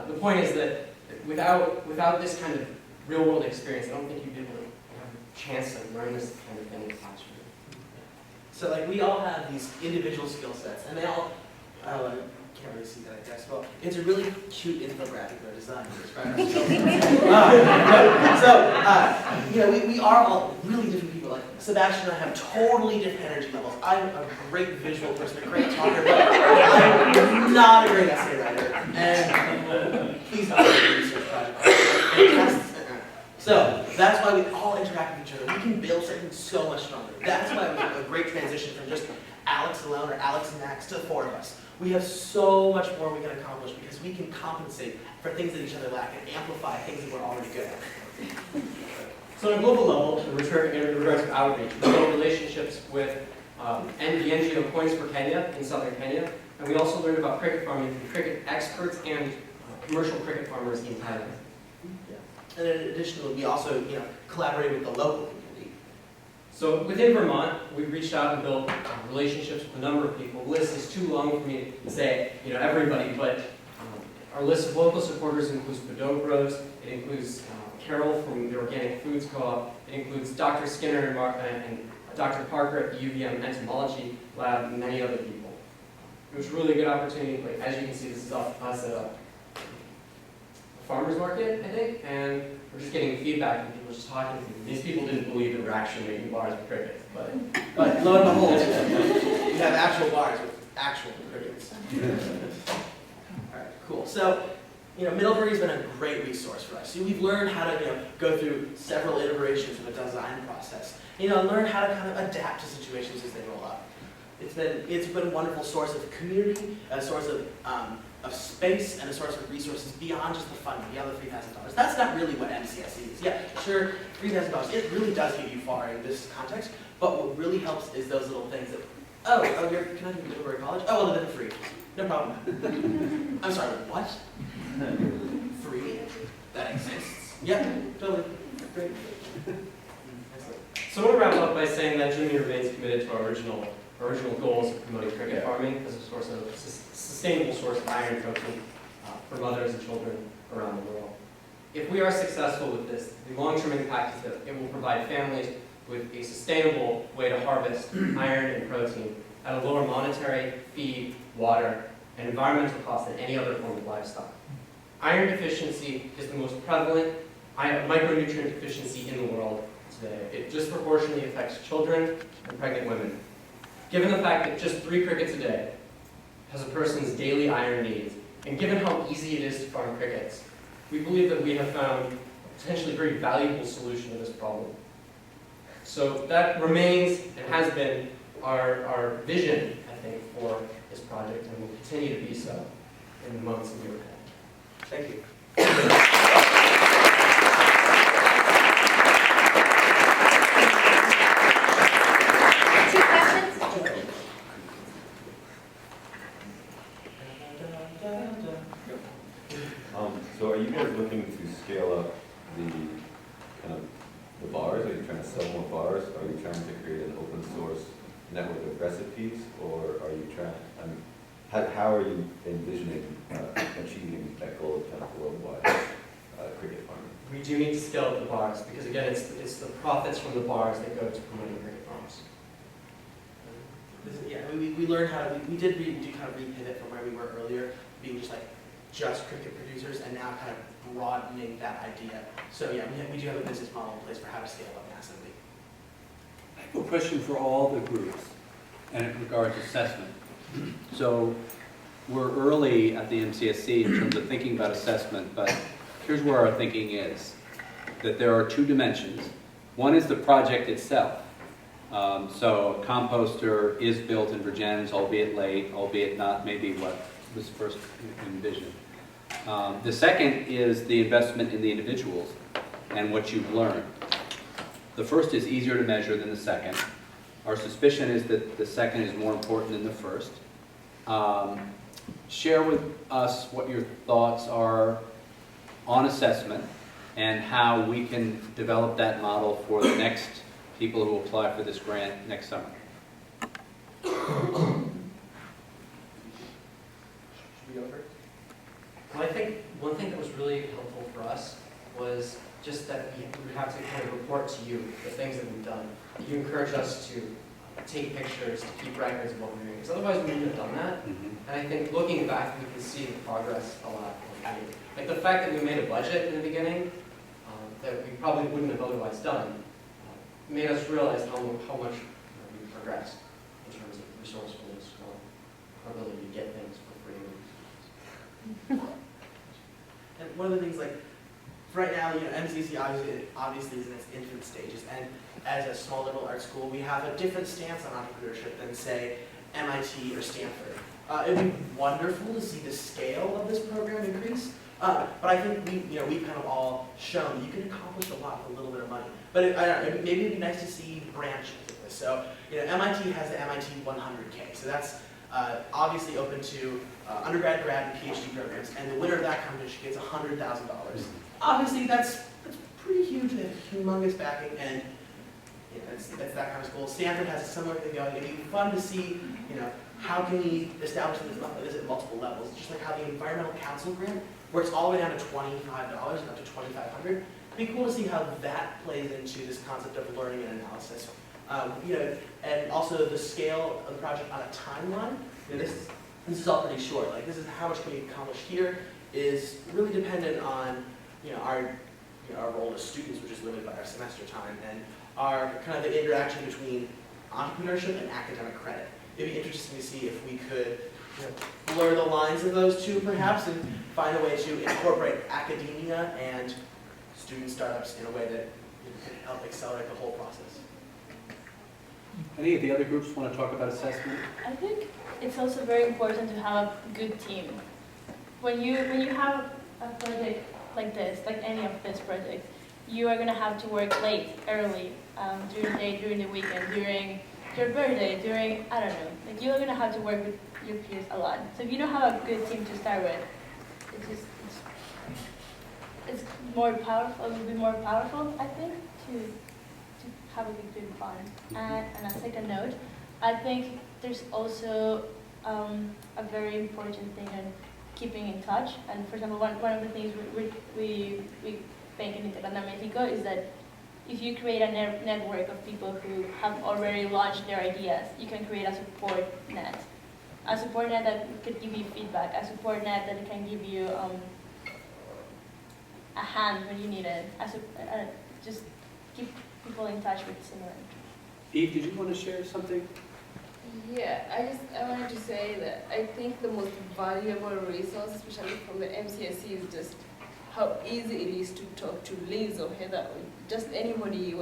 the point is that without this kind of real-world experience, I don't think you'd be able to have a chance to learn this kind of thing in the classroom. So we all have these individual skill sets, and they all, can't really see that, I guess. Well, it's a really cute infographic or design to describe our skill sets. We are all really different people. Like Sebastian and I have totally different energy levels. I'm a great visual person, a great talker, but I'm not a great essay writer. And please don't do a research project. So that's why we all interact with each other. We can build something so much stronger. That's why it was a great transition from just Alex alone or Alex and Max to the four of us. We have so much more we can accomplish because we can compensate for things that each other lack and amplify things that we're already good at. So on a global level, in regards to outreach, we build relationships with the NGO Points for Kenya in southern Kenya, and we also learned about cricket farming from cricket experts and commercial cricket farmers in Thailand. And in addition, we also collaborate with the local community. So within Vermont, we reached out and built relationships with a number of people. The list is too long for me to say, everybody, but our list of local supporters includes Bros, it includes Carol from the Organic Foods Co-op, it includes Dr. Skinner and Dr. Parker at the UVM Entomology Lab, and many other people. It was a really good opportunity. Like, as you can see, this is us at a farmer's market, I think, and we're just getting feedback and people just talking to people. These people didn't believe that we're actually making bars with crickets, but lo and behold, we have actual bars with actual crickets. All right, cool. So, Middlebury's been a great resource for us. See, we've learned how to, go through several iterations of a design process. Learn how to kind of adapt to situations as they roll up. It's been a wonderful source of community, a source of space, and a source of resources beyond just the funding, beyond the $3,000. That's not really what MCSE is. Yeah, sure, $3,000, it really does get you far in this context, but what really helps is those little things that, can I do Middlebury College? Oh, well, then free. No problem. I'm sorry, what? Free? That exists? Yeah, totally. Great. So I want to wrap up by saying that Junior remains committed to our original goals of promoting cricket farming as a source of sustainable source of iron protein for mothers and children around the world. If we are successful with this, the long-term impact is that it will provide families with a sustainable way to harvest iron and protein at a lower monetary, feed, water, and environmental cost than any other form of livestock. Iron deficiency is the most prevalent micronutrient deficiency in the world today. It disproportionately affects children and pregnant women. Given the fact that just 3 crickets a day has a person's daily iron needs, and given how easy it is to farm crickets, we believe that we have found a potentially very valuable solution to this problem. So that remains and has been our vision, I think, for this project, and will continue to be so in the months and years ahead. Thank you. So are you guys looking to scale up the bars? Are you trying to sell more bars? Are you trying to create an open source network of recipes? Or are you trying, how are you envisioning achieving that goal of worldwide cricket farming? We do need to scale up the bars because, again, it's the profits from the bars that go to promoting cricket farms. We learned how to, we did do kind of repivot from where we were earlier, being just cricket producers, and now kind of broadening that idea. So yeah, we do have a business model in place for how to scale up massively. I have a question for all the groups, and it regards assessment. So we're early at the MCSC in terms of thinking about assessment, but here's where our thinking is, that there are two dimensions. One is the project itself. So a composter is built in Virgins, albeit late, albeit not maybe what was first envisioned. The second is the investment in the individuals and what you've learned. The first is easier to measure than the second. Our suspicion is that the second is more important than the first. Share with us what your thoughts are on assessment and how we can develop that model for the next people who apply for this grant next summer. Well, I think one thing that was really helpful for us was just that we would have to kind of report to you the things that we've done. You encourage us to take pictures, to keep records of what we're doing, because otherwise we wouldn't have done that. And I think looking back, we can see the progress a lot. Like the fact that we made a budget in the beginning that we probably wouldn't have otherwise done made us realize how much we progressed in terms of resourcefulness or our ability to get things for free. And one of the things, like, right now, MCC obviously is in its infant stages, and as a small liberal arts school, we have a different stance on entrepreneurship than, say, MIT or Stanford. It would be wonderful to see the scale of this program increase, but I think we've kind of all shown that you can accomplish a lot with a little bit of money. But I don't know, maybe it'd be nice to see branches of this. So, MIT has the MIT 100K, so that's obviously open to undergrad, grad, and PhD programs, and the winner of that competition gets $100,000. Obviously, that's pretty huge. They have humongous backing, and it's that kind of school. Stanford has a similar thing going. It'd be fun to see, how can we establish this at multiple levels? Just like how the Environmental Council grant works all the way down to $25 and up to $2,500. It'd be cool to see how that plays into this concept of learning and analysis. And also the scale of the project on a timeline. This is all pretty short. Like, this is how much can we accomplish here is really dependent on our role as students, which is limited by our semester time, and our kind of the interaction between entrepreneurship and academic credit. It'd be interesting to see if we could blur the lines of those two, perhaps, and find a way to incorporate academia and student startups in a way that can help accelerate the whole process. Any of the other groups want to talk about assessment? I think it's also very important to have a good team. When you have a project like this, like any of these projects, you are going to have to work late, early, during the day, during the weekend, during your birthday, during, I don't know. Like, you're going to have to work with your peers a lot. So if you don't have a good team to start with, it's more powerful, a little bit more powerful, I think, to have a good fun. And on a second note, I think there's also a very important thing in keeping in touch. And for example, one of the things we think in Unedited Mexico is that if you create a network of people who have already launched their ideas, you can create a support net. A support net that could give you feedback, a support net that can give you a hand when you need it. Just keep people in touch with similar interests. Eve, did you want to share something? Yeah, I wanted to say that I think the most valuable resource, especially from the MCSC, is just how easy it is to talk to Liz or Heather or just anybody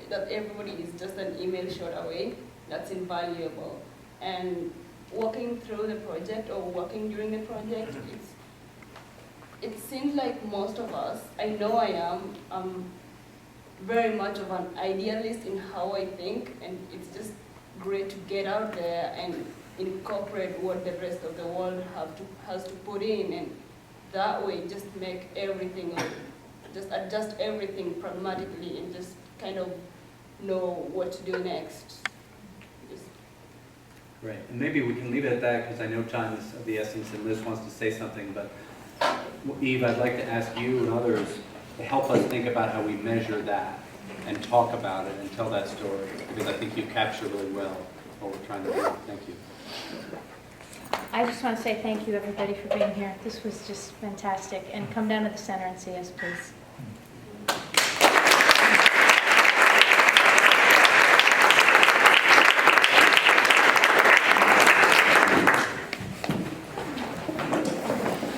that everybody is just an email short away. That's invaluable. And walking through the project or working during the project, it seems like most of us, I know I am, very much of an idealist in how I think, and it's just great to get out there and incorporate what the rest of the world has to put in, and that way just make everything, just adjust everything pragmatically and just kind of know what to do next. Great, and maybe we can leave it at that because I know time is of the essence and Liz wants to say something, but Eve, I'd like to ask you and others to help us think about how we measure that and talk about it and tell that story, because I think you capture really well what we're trying to do. Thank you. I just want to say thank you, everybody, for being here. This was just fantastic. And come down to the center and see us, please.